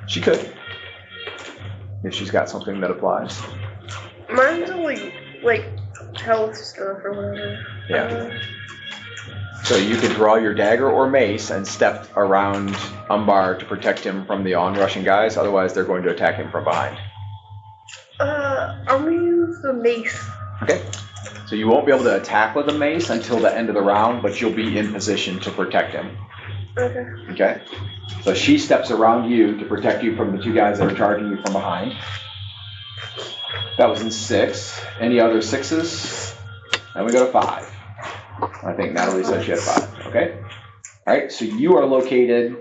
[SPEAKER 2] She could. If she's got something that applies.
[SPEAKER 6] Mine's only, like, health stuff or whatever.
[SPEAKER 2] Yeah. So you could draw your dagger or mace and step around Umbar to protect him from the onrushing guys, otherwise they're going to attack him from behind.
[SPEAKER 6] I'm gonna use the mace.
[SPEAKER 2] Okay. So you won't be able to attack with a mace until the end of the round, but you'll be in position to protect him.
[SPEAKER 6] Okay.
[SPEAKER 2] Okay? So she steps around you to protect you from the 2 guys that are charging you from behind. That was in 6. Any other 6s? And we go to 5. I think Natalie said she had 5. Okay? All right, so you are located.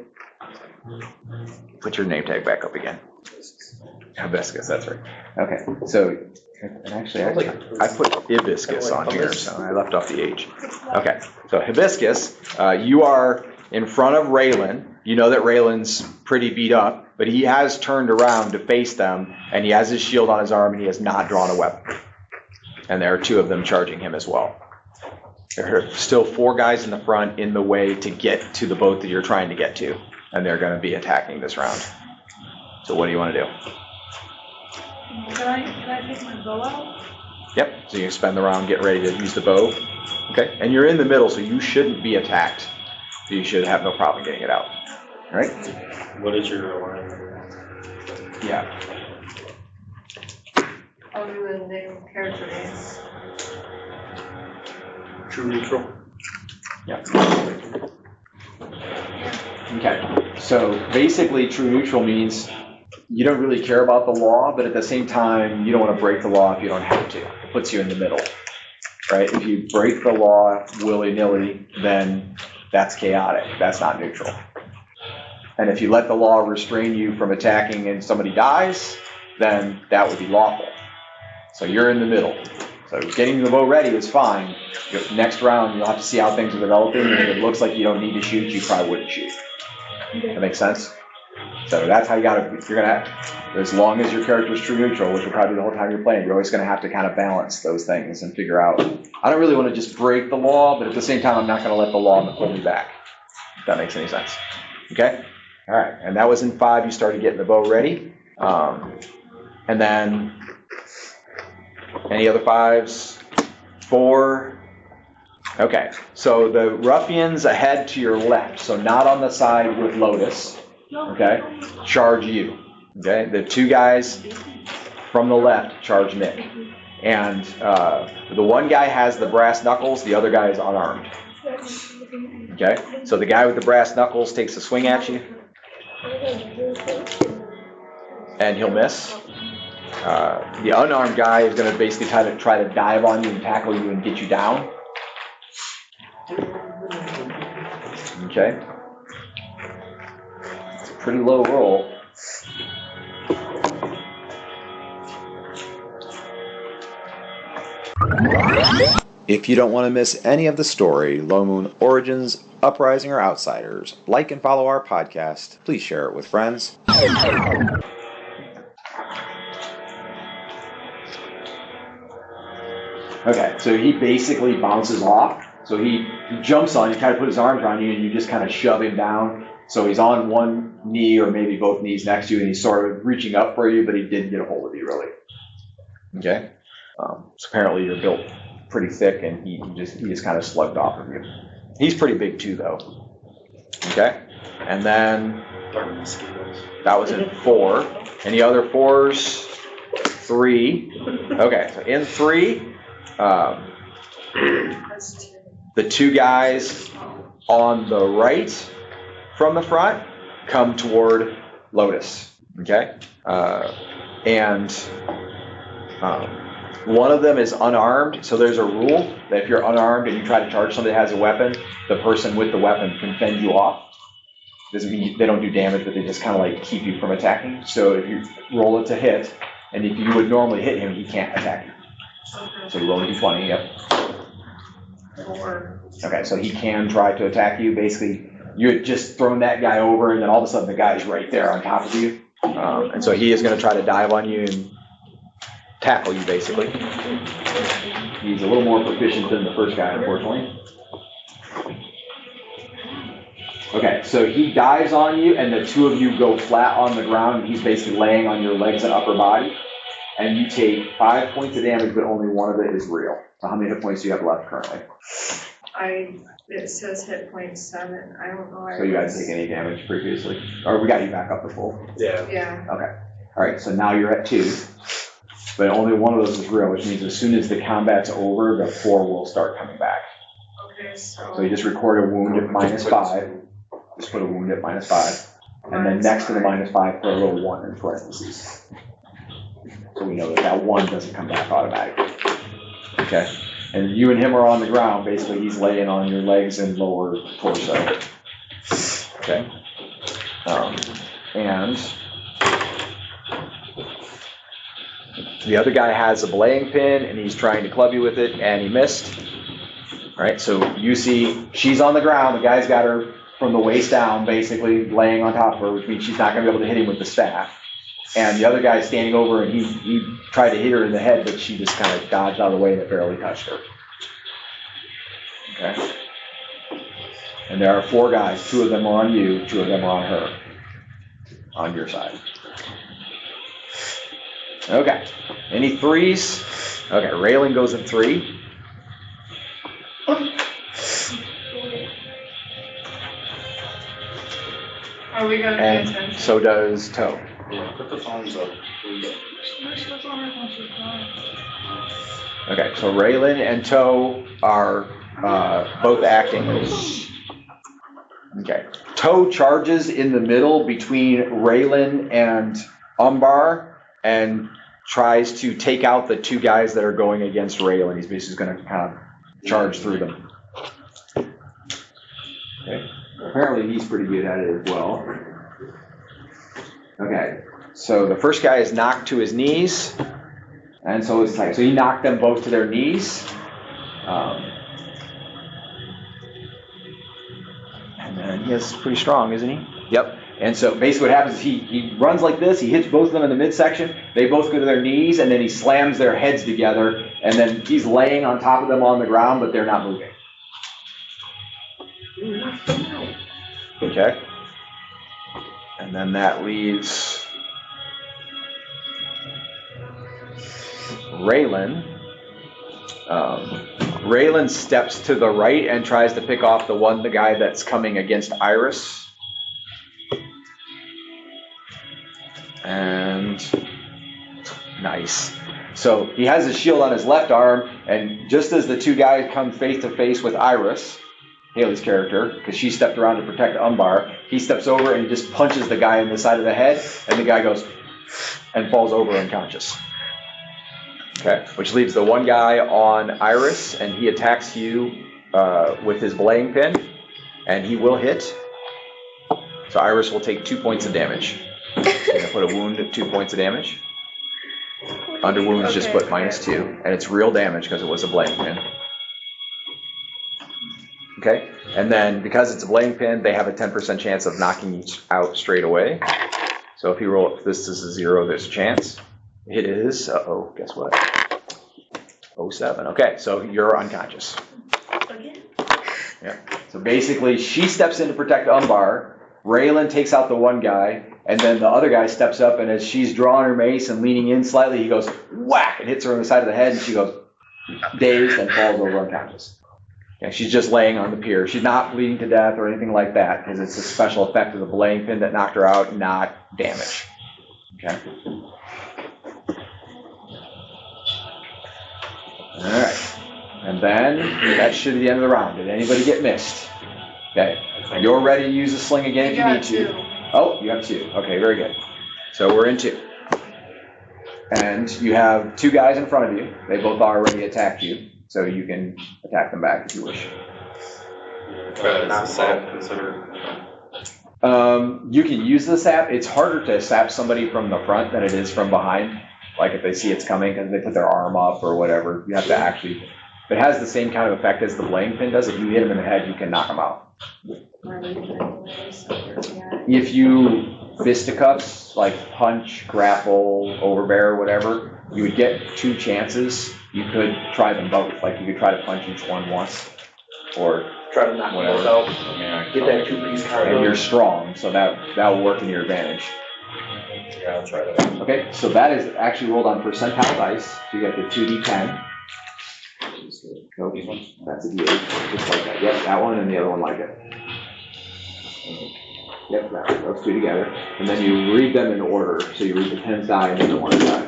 [SPEAKER 2] Put your name tag back up again. Hibiscus, that's right. Okay, so, and actually, I put hibiscus on here, so I left off the H. Okay, so hibiscus, you are in front of Raylan. You know that Raylan's pretty beat up, but he has turned around to face them, and he has his shield on his arm, and he has not drawn a weapon. And there are 2 of them charging him as well. There are still 4 guys in the front in the way to get to the boat that you're trying to get to, and they're going to be attacking this round. So what do you want to do?
[SPEAKER 4] Can I take my bow out?
[SPEAKER 2] Yep, so you can spend the round, get ready to use the bow. Okay, and you're in the middle, so you shouldn't be attacked. You should have no problem getting it out. All right?
[SPEAKER 5] What is your alignment?
[SPEAKER 2] Yeah.
[SPEAKER 4] I'll do the name of character names.
[SPEAKER 3] True neutral.
[SPEAKER 2] Yeah. Okay, so basically true neutral means you don't really care about the law, but at the same time, you don't want to break the law if you don't have to. It puts you in the middle, right? If you break the law willy-nilly, then that's chaotic. That's not neutral. And if you let the law restrain you from attacking and somebody dies, then that would be lawful. So you're in the middle. So getting the bow ready is fine. Next round, you'll have to see how things are developing. And if it looks like you don't need to shoot, you probably wouldn't shoot. That makes sense? So that's how you gotta, if you're gonna, as long as your character's true neutral, which will probably be the whole time you're playing, you're always gonna have to kind of balance those things and figure out, I don't really want to just break the law, but at the same time, I'm not gonna let the law hold me back. If that makes any sense. Okay? All right, and that was in 5, you started getting the bow ready. And then, any other 5s? 4. Okay, so the ruffians ahead to your left, so not on the side with Lotus, okay, charge you. Okay, the 2 guys from the left charge Nick. And the one guy has the brass knuckles, the other guy is unarmed. Okay, so the guy with the brass knuckles takes a swing at you, and he'll miss. The unarmed guy is going to basically try to dive on you and tackle you and get you down. Okay. It's a pretty low roll. If you don't want to miss any of the story, Low Moon Origins, Uprising, or Outsiders, like and follow our podcast. Please share it with friends. Okay, so he basically bounces off. So he jumps on you, kind of put his arms around you, and you just kind of shove him down. So he's on one knee or maybe both knees next to you, and he's sort of reaching up for you, but he didn't get a hold of you, really. Okay? So apparently you're built pretty thick, and he just kind of slugged off of you. He's pretty big too, though. Okay? And then that was in 4. Any other 4s? 3. Okay, so in 3, the 2 guys on the right from the front come toward Lotus, okay? And one of them is unarmed, so there's a rule that if you're unarmed and you try to charge somebody that has a weapon, the person with the weapon can fend you off. Doesn't mean they don't do damage, but they just kind of like keep you from attacking. So if you roll it to hit, and if you would normally hit him, he can't attack you. So you roll a d20, yep.
[SPEAKER 6] 4.
[SPEAKER 2] Okay, so he can try to attack you. Basically, you had just thrown that guy over, and then all of a sudden the guy's right there on top of you. And so he is going to try to dive on you and tackle you, basically. He's a little more proficient than the first guy, unfortunately. Okay, so he dives on you, and the 2 of you go flat on the ground, and he's basically laying on your legs and upper body. And you take 5 points of damage, but only 1 of it is real. So how many hit points do you have left currently?
[SPEAKER 6] It says hit point 7. I don't know.
[SPEAKER 2] So you guys take any damage previously? Or we got you back up to full?
[SPEAKER 3] Yeah.
[SPEAKER 6] Yeah.
[SPEAKER 2] Okay. All right, so now you're at 2. But only 1 of those is real, which means as soon as the combat's over, the 4 will start coming back.
[SPEAKER 6] Okay,
[SPEAKER 2] So you just record a wound at -5. Just put a wound at -5. And then next to the -5, put a little 1 in parentheses. So we know that 1 doesn't come back automatically. Okay? And you and him are on the ground. Basically, he's laying on your legs and lower torso. Okay? And the other guy has a belaying pin, and he's trying to club you with it, and he missed. All right, so you see she's on the ground. The guy's got her from the waist down, basically laying on top of her, which means she's not going to be able to hit him with the staff. And the other guy's standing over, and he tried to hit her in the head, but she just kind of dodged out of the way and it barely touched her. Okay? And there are 4 guys. 2 of them are on you, 2 of them are on her. On your side. Okay. Any 3s? Okay, Raylan goes in 3.
[SPEAKER 6] Are we going to pay
[SPEAKER 2] And
[SPEAKER 6] attention?
[SPEAKER 2] so does Toe.
[SPEAKER 5] Yeah, put the phones up, please.
[SPEAKER 2] Okay, so Raylan and Toe are both acting. Okay. Toe charges in the middle between Raylan and Umbar and tries to take out the 2 guys that are going against Raylan. He's basically going to kind of charge through them. Okay. Apparently he's pretty good at it as well. Okay. So the first guy is knocked to his knees. And so it's like, so he knocked them both to their knees. And then he is pretty strong, isn't he? Yep. And so basically what happens is he runs like this, he hits both of them in the midsection, they both go to their knees, and then he slams their heads together, and then he's laying on top of them on the ground, but they're not moving. Okay. And then that leaves Raylan. Raylan steps to the right and tries to pick off the guy that's coming against Iris. And nice. So he has his shield on his left arm, and just as the two guys come face to face with Iris, Haley's character, because she stepped around to protect Umbar, he steps over and just punches the guy in the side of the head, and the guy goes and falls over unconscious. Okay, which leaves the one guy on Iris, and he attacks you with his belaying pin, and he will hit. So Iris will take 2 points of damage. I'm going to put a wound at 2 points of damage. Under wounds, just put -2, and it's real damage because it was a belaying pin. Okay, and then because it's a belaying pin, they have a 10% chance of knocking you out straight away. So if you roll, if this is a 0, there's a chance. It is, guess what? 07. Okay, so you're unconscious.
[SPEAKER 6] Again?
[SPEAKER 2] Yeah. So basically, she steps in to protect Umbar. Raylan takes out the one guy, and then the other guy steps up, and as she's drawing her mace and leaning in slightly, he goes whack and hits her on the side of the head, and she goes dazed and falls over unconscious. And she's just laying on the pier. She's not bleeding to death or anything like that, because it's a special effect of the belaying pin that knocked her out, not damage. Okay. All right. And then that should be the end of the round. Did anybody get missed? Okay. You're ready to use the sling again if you need to. Oh, you have 2. Okay, very good. So we're in 2. And you have 2 guys in front of you. They both already attacked you, so you can attack them back if you wish.
[SPEAKER 5] Not sap considered.
[SPEAKER 2] You can use the sap. It's harder to sap somebody from the front than it is from behind. Like if they see it's coming because they put their arm up or whatever, you have to actually. It has the same kind of effect as the belaying pin does. If you hit them in the head, you can knock them out. If you fisticuffs, like punch, grapple, overbear, whatever, you would get 2 chances. You could try them both. Like you could try to punch each one once, or
[SPEAKER 3] Try to knock
[SPEAKER 2] whatever.
[SPEAKER 3] those out.
[SPEAKER 5] Yeah,
[SPEAKER 3] Get that 2-piece
[SPEAKER 2] And
[SPEAKER 3] combo.
[SPEAKER 2] you're strong, so that will work in your advantage.
[SPEAKER 5] yeah, I'll try that.
[SPEAKER 2] Okay, so that is actually rolled on percentile dice. So you get the 2d10. Nope,
[SPEAKER 5] These ones?
[SPEAKER 2] that's a d8, just like that. Yep, that one and the other one like it. Yep, those 2 together. And then you read them in order. So you read the 10s die and then the 1s die.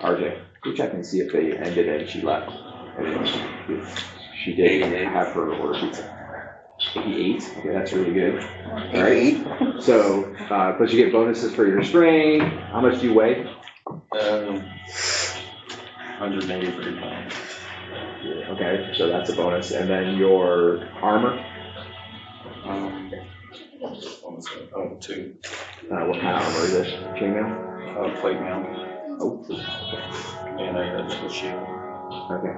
[SPEAKER 2] RJ, go check and see if they ended and she left. And if she did have her order pizza. 88. Okay, that's really good. All right. So, but you get bonuses for your strain. How much do you weigh?
[SPEAKER 5] 183 pounds.
[SPEAKER 2] Okay, so that's a bonus. And then your armor.
[SPEAKER 5] Almost, 2.
[SPEAKER 2] What kind of armor is this? Chainmail?
[SPEAKER 5] Plate mail.
[SPEAKER 2] Oh.
[SPEAKER 5] And I got the shield.
[SPEAKER 2] Okay.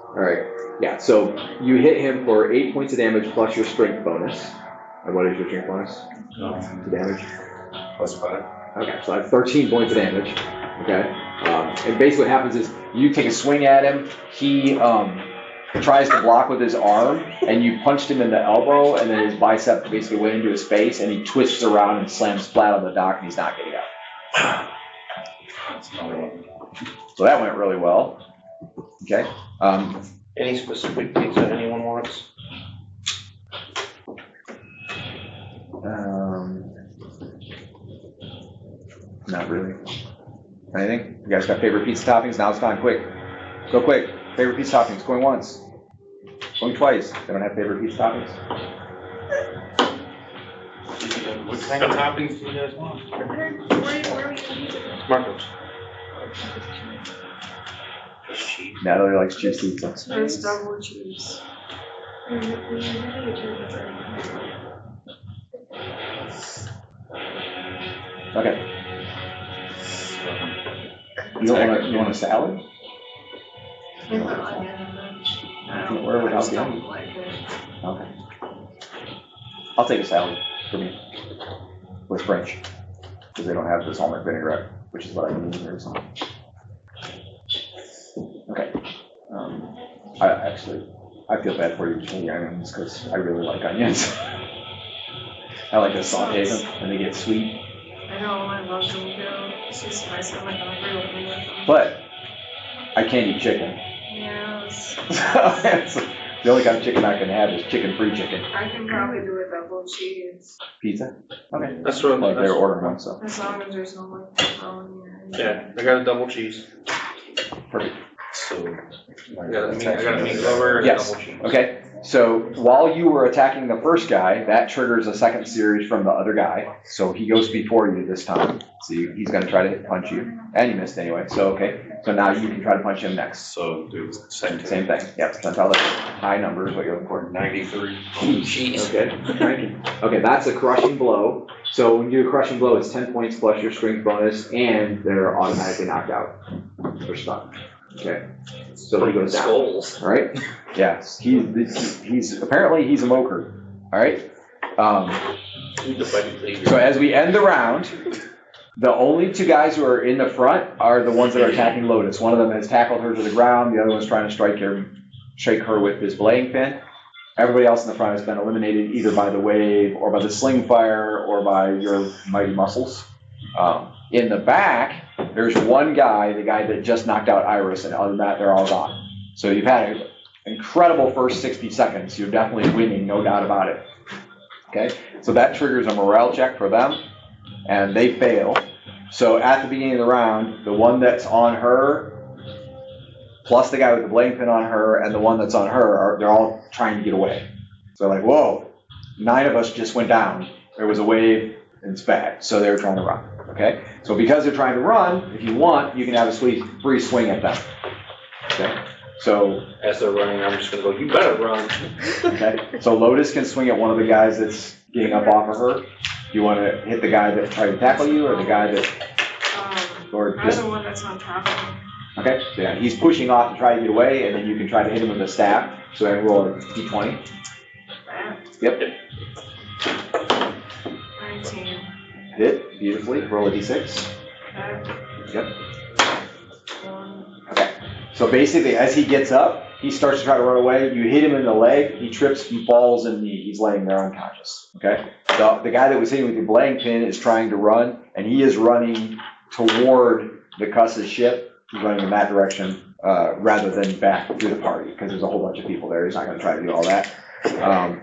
[SPEAKER 2] All right. Yeah. So you hit him for 8 points of damage plus your strength bonus. And what is your strength bonus? To damage.
[SPEAKER 5] +5.
[SPEAKER 2] Okay. So that's 13 points of damage. Okay. And basically what happens is you take a swing at him. He tries to block with his arm, and you punched him in the elbow, and then his bicep basically went into his face, and he twists around and slams flat on the dock, and he's not getting up.
[SPEAKER 5] That's another one.
[SPEAKER 2] So that went really well. Okay.
[SPEAKER 3] Any specific things that anyone wants?
[SPEAKER 2] Not really. Anything? You guys got favorite pizza toppings? Now it's time. Quick. Go quick. Favorite pizza toppings. Going once. Going twice. They don't have favorite pizza toppings.
[SPEAKER 5] What kind of toppings do you guys want?
[SPEAKER 6] Where are we gonna use it?
[SPEAKER 3] Marcos.
[SPEAKER 2] Natalie likes cheese pizza.
[SPEAKER 4] Nice double cheese.
[SPEAKER 2] Okay. You want a salad? Where would help you? Okay. I'll take a salad for me with French because they don't have this almond vinaigrette, which is what I need here. So. Okay. I feel bad for you between the onions because I really like onions. I like to saute them and they get sweet.
[SPEAKER 4] I know, I love them too. It's just my stomach hungry with them.
[SPEAKER 2] But I can't eat chicken.
[SPEAKER 4] Yes.
[SPEAKER 2] The only kind of chicken I can have is chicken-free chicken.
[SPEAKER 4] I can probably do a double cheese.
[SPEAKER 2] Pizza? Okay.
[SPEAKER 3] That's what
[SPEAKER 2] Like they're ordering one, so.
[SPEAKER 4] As long as there's no like pepperoni or anything.
[SPEAKER 3] Yeah, I got a double cheese.
[SPEAKER 2] Perfect.
[SPEAKER 5] So.
[SPEAKER 3] I got a meat lover and a
[SPEAKER 2] Yes.
[SPEAKER 3] double cheese.
[SPEAKER 2] Okay. So while you were attacking the first guy, that triggers a second series from the other guy. So he goes before you this time. So he's going to try to punch you. And you missed anyway. So, okay. So now you can try to punch him next.
[SPEAKER 5] So do the same thing.
[SPEAKER 2] Same thing. Yep. Percentile that high number is what you're looking for.
[SPEAKER 5] 93.
[SPEAKER 3] Jeez.
[SPEAKER 2] Okay. Okay, that's a crushing blow. So when you do a crushing blow, it's 10 points plus your strength bonus, and they're automatically knocked out or stunned. Okay. So he goes down.
[SPEAKER 3] Skulls.
[SPEAKER 2] All right. Yes. He's apparently he's a moker. All right. So as we end the round, the only two guys who are in the front are the ones that are attacking Lotus. One of them has tackled her to the ground. The other one's trying to shake her with his belaying pin. Everybody else in the front has been eliminated either by the wave or by the sling fire or by your mighty muscles. In the back, there's one guy, the guy that just knocked out Iris, and other than that, they're all gone. So you've had an incredible first 60 seconds. You're definitely winning, no doubt about it. Okay, so that triggers a morale check for them, and they fail. So at the beginning of the round, the one that's on her, plus the guy with the belaying pin on her, and the one that's on her, they're all trying to get away. So like, whoa, 9 of us just went down. There was a wave, and it's bad. So they were trying to run. Okay? So because they're trying to run, if you want, you can have a free swing at them. Okay? So
[SPEAKER 3] As they're running, I'm just gonna go, you better run.
[SPEAKER 2] okay. So Lotus can swing at one of the guys that's getting up off of her. You want to hit the guy that tried to tackle you, or the guy that, or
[SPEAKER 4] I'm
[SPEAKER 2] just
[SPEAKER 4] the one that's on top of him.
[SPEAKER 2] okay. So yeah, he's pushing off to try to get away, and then you can try to hit him with a staff. So I roll a d20. Yep.
[SPEAKER 4] 19.
[SPEAKER 2] Hit beautifully. Roll a d6. Yep.
[SPEAKER 4] 1.
[SPEAKER 2] Okay. So basically, as he gets up, he starts to try to run away. You hit him in the leg. He trips and falls, and he's laying there unconscious. Okay. The guy that was hitting with the belaying pin is trying to run, and he is running toward the cuss's ship. He's running in that direction rather than back through the party because there's a whole bunch of people there. He's not going to try to do all that.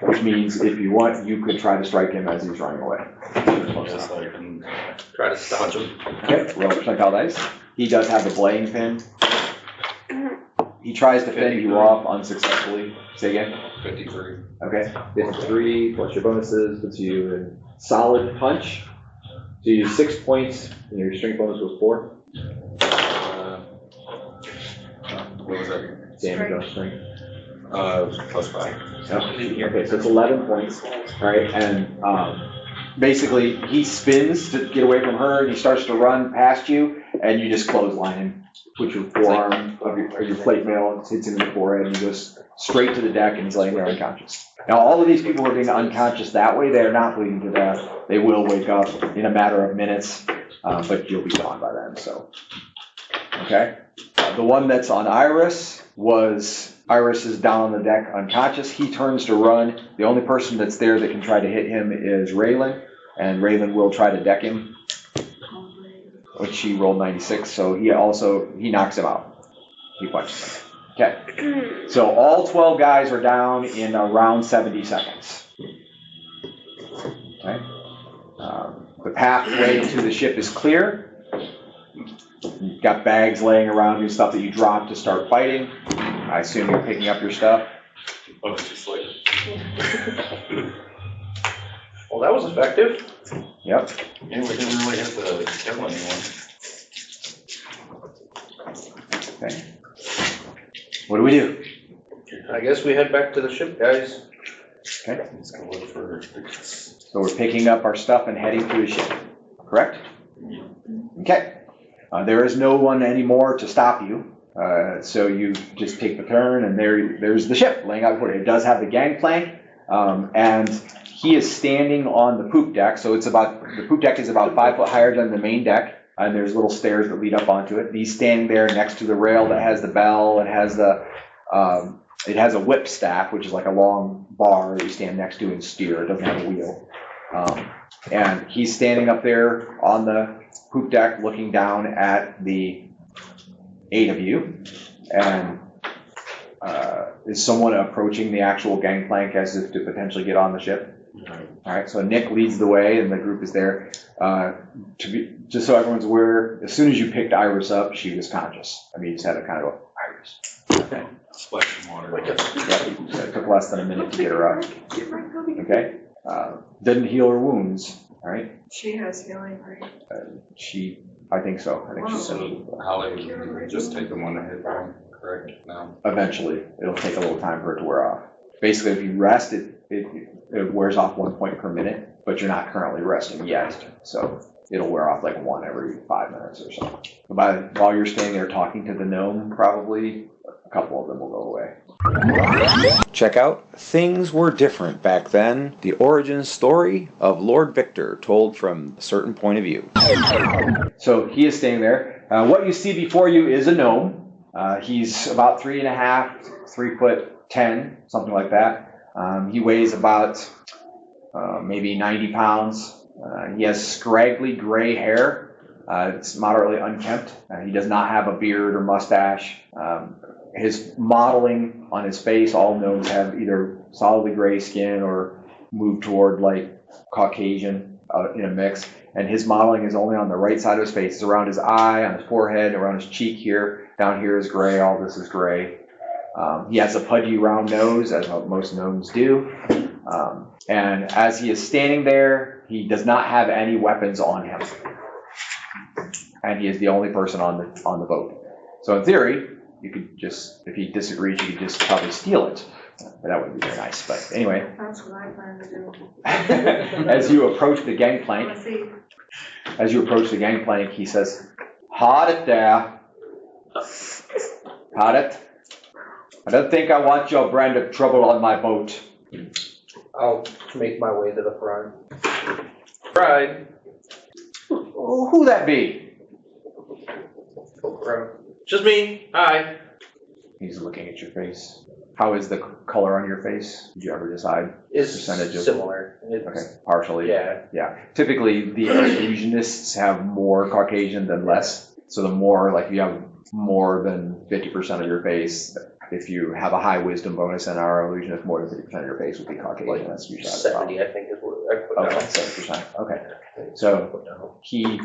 [SPEAKER 2] Which means if you want, you could try to strike him as he's running away.
[SPEAKER 5] Just like,
[SPEAKER 3] Try to stop him.
[SPEAKER 2] Okay, roll percentile dice. He does have the belaying pin. He tries to fend you off unsuccessfully. Say again?
[SPEAKER 5] 53.
[SPEAKER 2] Okay, 53 plus your bonuses puts you in solid punch. So you use 6 points, and your strength bonus was 4.
[SPEAKER 5] What was that?
[SPEAKER 2] Damage on strength.
[SPEAKER 5] +5.
[SPEAKER 2] Okay, so it's 11 points. All right, and basically he spins to get away from her, and he starts to run past you, and you just clothesline him. Put your forearm of your plate mail and hits him in the forehead, and he goes straight to the deck, and he's laying there unconscious. Now, all of these people who are being unconscious that way, they are not bleeding to death. They will wake up in a matter of minutes, but you'll be gone by then. So, okay. The one that's on Iris is down on the deck unconscious. He turns to run. The only person that's there that can try to hit him is Raylan, and Raylan will try to deck him, which he rolled 96, so he knocks him out. He punches him. Okay. So all 12 guys are down in around 70 seconds. Okay. The pathway to the ship is clear. You've got bags laying around you, stuff that you dropped to start fighting. I assume you're picking up your stuff.
[SPEAKER 5] Oh, it's just like.
[SPEAKER 3] Well, that was effective.
[SPEAKER 2] Yep.
[SPEAKER 5] Yeah, we didn't really have to kill anyone.
[SPEAKER 2] Okay. What do we do?
[SPEAKER 3] I guess we head back to the ship, guys.
[SPEAKER 2] Okay.
[SPEAKER 5] Let's go look for.
[SPEAKER 2] So we're picking up our stuff and heading to the ship, correct? Okay. There is no one anymore to stop you. So you just take the turn, and there's the ship laying out for you. It does have the gangplank, and He is standing on the poop deck, so the poop deck is about 5 foot higher than the main deck, and there's little stairs that lead up onto it. He's standing there next to the rail that has the bell and has it has a whip staff, which is like a long bar that you stand next to and steer. It doesn't have a wheel. And he's standing up there on the poop deck looking down at the 8 of you. And is someone approaching the actual gangplank as if to potentially get on the ship? All right, so Nick leads the way and the group is there. Just so everyone's aware, as soon as you picked Iris up, she was conscious. I mean, you just had to kind of go, Iris. Okay.
[SPEAKER 5] Splash some water.
[SPEAKER 2] Yeah, it took less than a minute to get her up. Okay. Didn't heal her wounds. All right.
[SPEAKER 6] She has healing, right?
[SPEAKER 2] I think so. I think she's
[SPEAKER 5] So Holly just take them on the head round, correct? No.
[SPEAKER 2] eventually. It'll take a little time for it to wear off. Basically, if you rest, it wears off 1 point per minute, but you're not currently resting yet. So it'll wear off like 1 every 5 minutes or so. While you're staying there talking to the gnome, probably a couple of them will go away. Check out Things Were Different Back Then, the origin story of Lord Victor told from a certain point of view. So he is staying there. What you see before you is a gnome. He's about 3.5, 3'10", something like that. He weighs about maybe 90 pounds. He has scraggly gray hair. It's moderately unkempt. He does not have a beard or mustache. His modeling on his face, all gnomes have either solidly gray skin or move toward like Caucasian in a mix. And his modeling is only on the right side of his face. It's around his eye, on his forehead, around his cheek here. Down here is gray. All this is gray. He has a pudgy round nose, as most gnomes do. And as he is standing there, he does not have any weapons on him. And he is the only person on the boat. So in theory, you could just, if he disagrees, you could just probably steal it. But that wouldn't be very nice. But anyway.
[SPEAKER 6] That's what I plan to do.
[SPEAKER 2] As you approach the gangplank, he says, "Hold it there. Hold it. I don't think I want your brand of trouble on my boat."
[SPEAKER 3] I'll make my way to the front. Pride.
[SPEAKER 2] Who that be?
[SPEAKER 3] Just me. Hi.
[SPEAKER 2] He's looking at your face. How is the color on your face? Did you ever decide?
[SPEAKER 3] It's
[SPEAKER 2] percentage of
[SPEAKER 3] similar.
[SPEAKER 2] Okay, partially.
[SPEAKER 3] Yeah.
[SPEAKER 2] Yeah. Typically, the illusionists have more Caucasian than less. So the more, like, if you have more than 50% of your face, if you have a high wisdom bonus and are illusionist, more than 50% of your face would be Caucasian.
[SPEAKER 3] Like
[SPEAKER 2] that's usually
[SPEAKER 3] 70, I think, is what I put down.
[SPEAKER 2] Okay, 70%. Okay. So he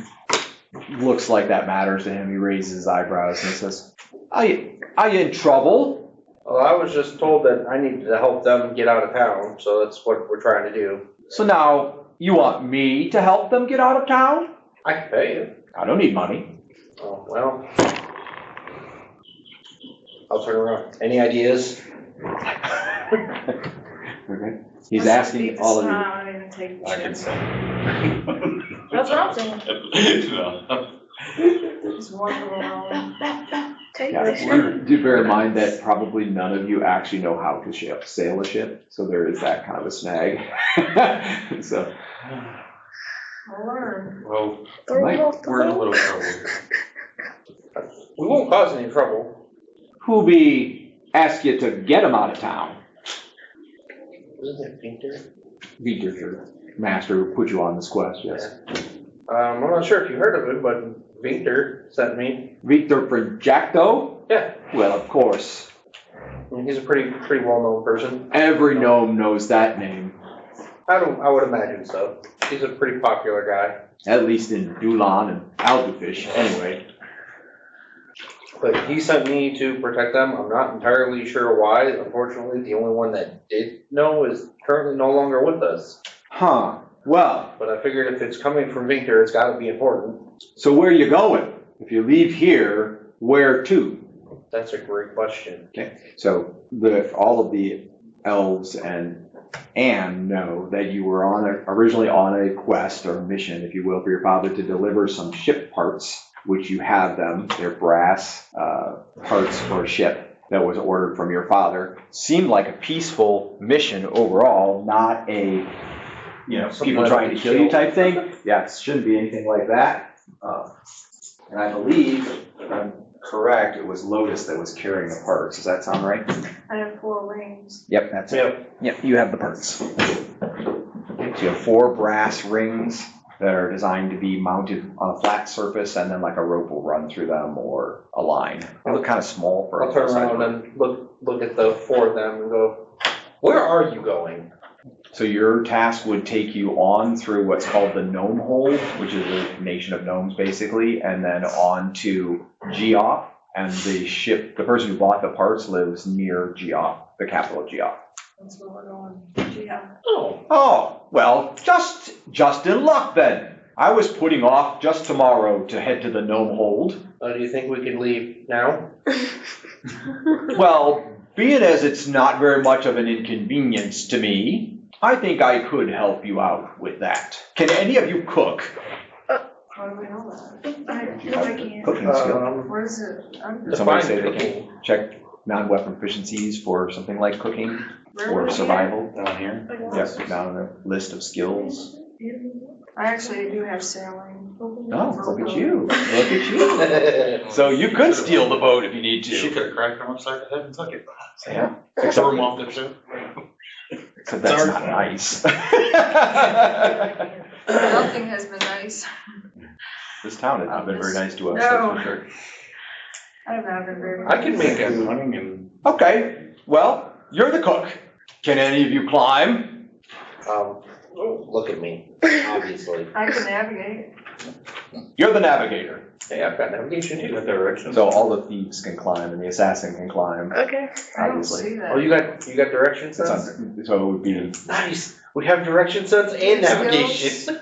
[SPEAKER 2] looks like that matters to him. He raises his eyebrows and he says, Are you in trouble?
[SPEAKER 3] Well, I was just told that I need to help them get out of town, so that's what we're trying to do.
[SPEAKER 2] So now you want me to help them get out of town?
[SPEAKER 3] I can pay you.
[SPEAKER 2] I don't need money.
[SPEAKER 3] Oh, well. I'll turn around. Any ideas?
[SPEAKER 2] Okay. He's asking all of you.
[SPEAKER 5] I can say.
[SPEAKER 6] That's what I'm saying.
[SPEAKER 5] No.
[SPEAKER 6] Just walk around. Take
[SPEAKER 2] Yeah,
[SPEAKER 6] this.
[SPEAKER 2] do bear in mind that probably none of you actually know how to sail a ship, so there is that kind of a snag. So
[SPEAKER 6] I'll learn.
[SPEAKER 5] Well,
[SPEAKER 6] Throw it off the
[SPEAKER 5] we're in a
[SPEAKER 6] boat.
[SPEAKER 5] little trouble.
[SPEAKER 3] We won't cause any trouble.
[SPEAKER 2] who be ask you to get him out of town?
[SPEAKER 3] Isn't it Painter?
[SPEAKER 2] Victor, your master, who put you on this quest, yes.
[SPEAKER 3] I'm not sure if you heard of him, but Victor sent me.
[SPEAKER 2] Victor Projecto?
[SPEAKER 3] Yeah.
[SPEAKER 2] Well, of course.
[SPEAKER 3] I mean, he's a pretty well-known person.
[SPEAKER 2] Every gnome knows that name.
[SPEAKER 3] I would imagine so. He's a pretty popular guy.
[SPEAKER 2] At least in Dulan and Aldufish, anyway.
[SPEAKER 3] But he sent me to protect them. I'm not entirely sure why. Unfortunately, the only one that did know is currently no longer with us.
[SPEAKER 2] Huh. Well,
[SPEAKER 3] But I figured if it's coming from Victor, it's got to be important.
[SPEAKER 2] so where you going? If you leave here, where to?
[SPEAKER 3] That's a great question.
[SPEAKER 2] Okay. So all of the elves and Anne know that you were originally on a quest or mission, if you will, for your father to deliver some ship parts, which you have them. They're brass parts for a ship that was ordered from your father. Seemed like a peaceful mission overall, not a people trying to kill you type thing. Yeah, it shouldn't be anything like that. And I believe, if I'm correct, it was Lotus that was carrying the parts. Does that sound right?
[SPEAKER 4] I have 4 rings.
[SPEAKER 2] Yep, that's it. Yep, you have the parts. So you have 4 brass rings that are designed to be mounted on a flat surface, and then like a rope will run through them or a line. They look kind of small for
[SPEAKER 3] I'll turn around and look at the 4 of them and go, where are you going?
[SPEAKER 2] So your task would take you on through what's called the Gnome Hold, which is a nation of gnomes basically, and then on to Geoff, and the person who bought the parts lives near Geoff, the capital of Geoff.
[SPEAKER 4] That's where we're going. Yeah.
[SPEAKER 2] Oh, well, just in luck then. I was putting off just tomorrow to head to the Gnome Hold.
[SPEAKER 3] Do you think we can leave now?
[SPEAKER 2] Well, being as it's not very much of an inconvenience to me, I think I could help you out with that. Can any of you cook?
[SPEAKER 4] How do we know that? I can't.
[SPEAKER 2] Cooking skill.
[SPEAKER 4] Where is it?
[SPEAKER 2] Did somebody say they can check non-weapon proficiencies for something like cooking or survival?
[SPEAKER 5] Down here.
[SPEAKER 2] Yes, down on the list of skills.
[SPEAKER 4] I actually do have sailing.
[SPEAKER 2] Oh, look at you. Look at you. So you could steal the boat if you need to.
[SPEAKER 5] She could have cracked him upside the head and took it.
[SPEAKER 2] Yeah.
[SPEAKER 5] Threw him off the ship.
[SPEAKER 2] Except that's not nice.
[SPEAKER 4] Nothing has been nice.
[SPEAKER 2] This town has not been very nice to us,
[SPEAKER 4] No.
[SPEAKER 2] that's for sure.
[SPEAKER 4] I have not been very.
[SPEAKER 3] I can make it.
[SPEAKER 2] Okay, well, you're the cook. Can any of you climb?
[SPEAKER 3] Look at me, obviously.
[SPEAKER 4] I can navigate.
[SPEAKER 2] You're the navigator.
[SPEAKER 3] Hey, I've got navigation too.
[SPEAKER 5] Directions.
[SPEAKER 2] So all the thieves can climb and the assassin can climb.
[SPEAKER 6] Okay.
[SPEAKER 4] I don't
[SPEAKER 2] Obviously.
[SPEAKER 4] see that.
[SPEAKER 3] Oh, you got direction
[SPEAKER 2] It's
[SPEAKER 3] sense?
[SPEAKER 2] so it would be,
[SPEAKER 3] Nice. We have direction sense and navigation.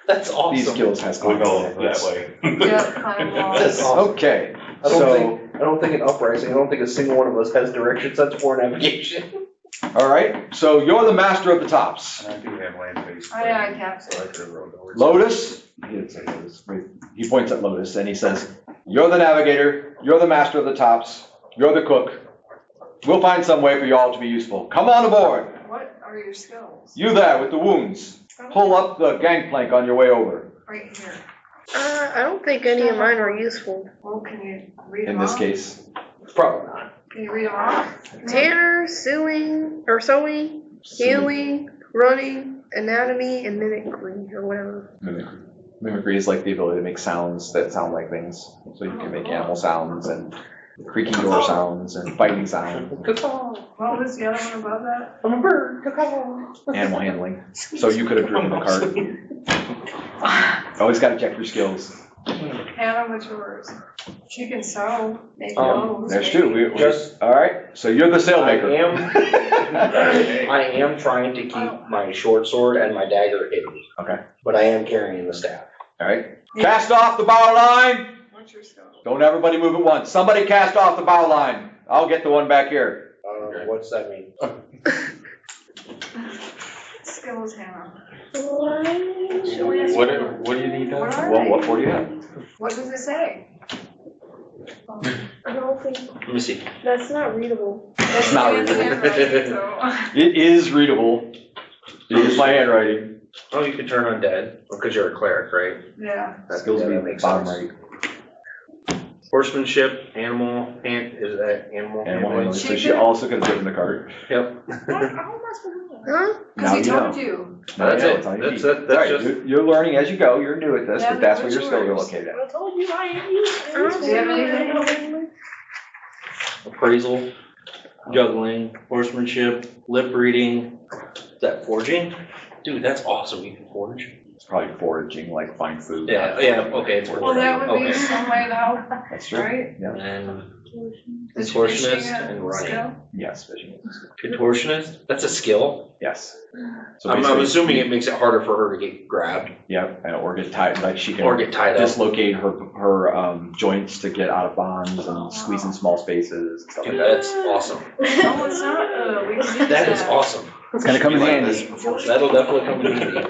[SPEAKER 3] That's awesome.
[SPEAKER 2] these skills has
[SPEAKER 5] We'll go
[SPEAKER 2] climb.
[SPEAKER 5] that way.
[SPEAKER 4] Yeah, climb walls.
[SPEAKER 3] That's awesome.
[SPEAKER 2] Okay,
[SPEAKER 3] I
[SPEAKER 2] so,
[SPEAKER 3] don't think in Uprising, I don't think a single one of us has direction sense or navigation.
[SPEAKER 2] all right, so you're the master of the tops.
[SPEAKER 5] And I do have land-based.
[SPEAKER 4] Oh, yeah, I captured.
[SPEAKER 5] So I could have rode over.
[SPEAKER 2] Lotus, he didn't say Lotus, he points at Lotus and he says, you're the navigator, you're the master of the tops, you're the cook. We'll find some way for you all to be useful. Come on aboard.
[SPEAKER 4] What are your skills?
[SPEAKER 2] You there with the wounds. Pull up the gangplank on your way over.
[SPEAKER 4] Right here.
[SPEAKER 6] I don't think any of mine are useful.
[SPEAKER 4] Well, can you read them
[SPEAKER 2] In this
[SPEAKER 4] off?
[SPEAKER 2] case,
[SPEAKER 3] Probably not.
[SPEAKER 4] Can you read them off?
[SPEAKER 6] Tanner, sewing, healing, running, anatomy, and mimicry, or whatever.
[SPEAKER 2] mimicry. Mimicry is like the ability to make sounds that sound like things. So you can make animal sounds and creaking door sounds and fighting sounds.
[SPEAKER 4] What was the other one above that?
[SPEAKER 3] I'm a bird.
[SPEAKER 2] Animal handling. So you could have driven the cart. Always got to check your skills.
[SPEAKER 4] Hannah, what's yours? She can sew. Make clothes.
[SPEAKER 2] There's two.
[SPEAKER 3] Just-
[SPEAKER 2] all right. So you're the sailmaker.
[SPEAKER 3] I am trying to keep my short sword and my dagger hidden.
[SPEAKER 2] Okay.
[SPEAKER 3] But I am carrying the staff.
[SPEAKER 2] All right. Cast off the bow line.
[SPEAKER 4] What's your skill?
[SPEAKER 2] Don't everybody move at once. Somebody cast off the bow line. I'll get the one back here.
[SPEAKER 3] What's that mean?
[SPEAKER 4] Skills, Hannah.
[SPEAKER 5] What do you need done?
[SPEAKER 4] What are
[SPEAKER 2] Well,
[SPEAKER 4] they?
[SPEAKER 2] what for do you have?
[SPEAKER 4] What does it say?
[SPEAKER 6] I don't think,
[SPEAKER 3] Let me see.
[SPEAKER 6] that's not readable.
[SPEAKER 4] That's
[SPEAKER 2] not
[SPEAKER 4] Dan's
[SPEAKER 2] readable.
[SPEAKER 4] handwriting, so.
[SPEAKER 2] It is readable. It is my handwriting.
[SPEAKER 3] Oh, you can turn undead because you're a cleric, right?
[SPEAKER 4] Yeah.
[SPEAKER 2] Skills
[SPEAKER 3] that
[SPEAKER 2] be
[SPEAKER 3] makes
[SPEAKER 2] bottom
[SPEAKER 3] sense.
[SPEAKER 2] right.
[SPEAKER 3] Horsemanship, animal, is that animal?
[SPEAKER 2] Animal handling. So
[SPEAKER 4] She
[SPEAKER 2] she
[SPEAKER 4] could-
[SPEAKER 2] also could have driven the cart.
[SPEAKER 3] Yep.
[SPEAKER 6] Huh?
[SPEAKER 2] Now
[SPEAKER 4] Because he
[SPEAKER 2] you
[SPEAKER 4] told
[SPEAKER 2] know.
[SPEAKER 4] you.
[SPEAKER 2] Now
[SPEAKER 3] That's
[SPEAKER 2] you know.
[SPEAKER 3] it.
[SPEAKER 2] It's all you
[SPEAKER 3] That's
[SPEAKER 2] need.
[SPEAKER 3] it. That's
[SPEAKER 2] Right,
[SPEAKER 3] just-
[SPEAKER 2] You're learning as you go. You're new at this,
[SPEAKER 4] Yeah,
[SPEAKER 2] but that's where
[SPEAKER 4] what's
[SPEAKER 2] your skill you're
[SPEAKER 4] yours?
[SPEAKER 2] located at.
[SPEAKER 6] I told you I am used. I don't
[SPEAKER 4] Do you have anything?
[SPEAKER 3] Appraisal, juggling, horsemanship, lip reading. Is that forging? Dude, that's awesome. You can forge.
[SPEAKER 2] It's probably foraging, like find food.
[SPEAKER 3] Yeah, okay. It's
[SPEAKER 4] Well, that would be
[SPEAKER 3] okay.
[SPEAKER 4] some way though,
[SPEAKER 2] That's true.
[SPEAKER 4] right?
[SPEAKER 2] Yeah.
[SPEAKER 3] And
[SPEAKER 4] Is
[SPEAKER 3] contortionist
[SPEAKER 4] fishing a
[SPEAKER 3] and running.
[SPEAKER 4] skill?
[SPEAKER 2] Yes, fishing.
[SPEAKER 3] Contortionist? That's a skill.
[SPEAKER 2] Yes. So
[SPEAKER 3] I'm
[SPEAKER 2] basically,
[SPEAKER 3] assuming it makes it harder for her to get grabbed
[SPEAKER 2] Yeah, or get tied, like she can
[SPEAKER 3] or get tied up.
[SPEAKER 2] dislocate her joints to get out of bonds and squeeze in small spaces and stuff like
[SPEAKER 3] Dude,
[SPEAKER 2] that.
[SPEAKER 3] that's awesome.
[SPEAKER 4] No, it's not, we can do
[SPEAKER 3] That is awesome.
[SPEAKER 2] It's gonna come in handy.
[SPEAKER 3] That'll definitely come in handy.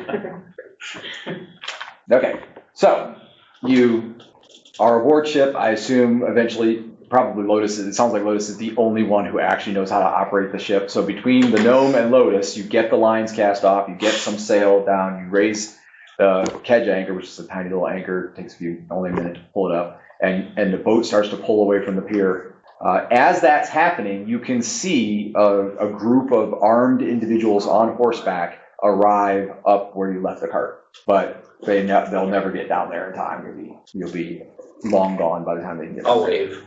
[SPEAKER 2] Okay, so you are aboard ship. I assume eventually probably Lotus, it sounds like Lotus is the only one who actually knows how to operate the ship. So between the gnome and Lotus, you get the lines cast off, you get some sail down, you raise the kedge anchor, which is a tiny little anchor, it takes only a minute to pull it up, and the boat starts to pull away from the pier. As that's happening, you can see a group of armed individuals on horseback arrive up where you left the cart, but they'll never get down there in time. You'll be long gone by the time they can get
[SPEAKER 3] I'll
[SPEAKER 2] there.
[SPEAKER 3] wave.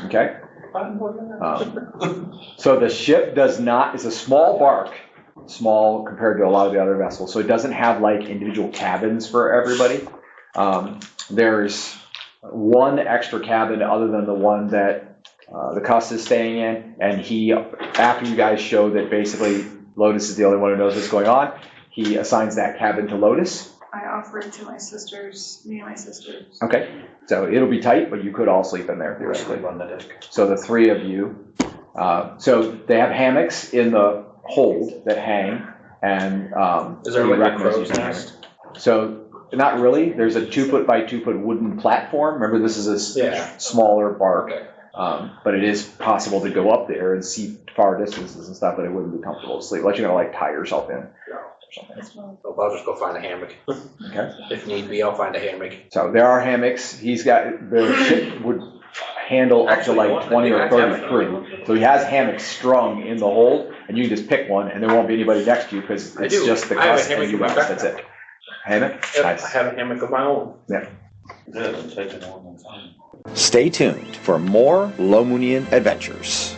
[SPEAKER 2] Okay. So the ship does not. It's a small bark, small compared to a lot of the other vessels. So it doesn't have like individual cabins for everybody. There's one extra cabin other than the one that the cuss is staying in, and after you guys show that basically Lotus is the only one who knows what's going on, he assigns that cabin to Lotus.
[SPEAKER 4] I offer it to my sisters, me and my sisters.
[SPEAKER 2] Okay, so it'll be tight, but you could all sleep in there theoretically. So the three of you, so they have hammocks in the hold that hang, and
[SPEAKER 3] is there like a crow's nest?
[SPEAKER 2] So not really. There's a 2 foot by 2 foot wooden platform. Remember, this is a smaller bark,
[SPEAKER 3] Okay.
[SPEAKER 2] But it is possible to go up there and see far distances and stuff, but it wouldn't be comfortable to sleep unless you're gonna like tie yourself in.
[SPEAKER 3] So I'll just go find a hammock.
[SPEAKER 2] Okay.
[SPEAKER 3] If need be, I'll find a hammock.
[SPEAKER 2] So there are hammocks. He's got, the ship would handle up to like 20 or 30 crew. So he has hammocks strung in the hold, and you can just pick one, and there won't be anybody next to you because it's just the
[SPEAKER 3] I have a
[SPEAKER 2] cuss
[SPEAKER 3] hammock
[SPEAKER 2] and you
[SPEAKER 3] in my
[SPEAKER 2] guys. That's it. Hammock?
[SPEAKER 3] Yep,
[SPEAKER 2] Nice.
[SPEAKER 3] I have a hammock of my own.
[SPEAKER 2] Yeah.
[SPEAKER 5] Good, I'm taking one.
[SPEAKER 1] Stay tuned for more Low Moonian adventures.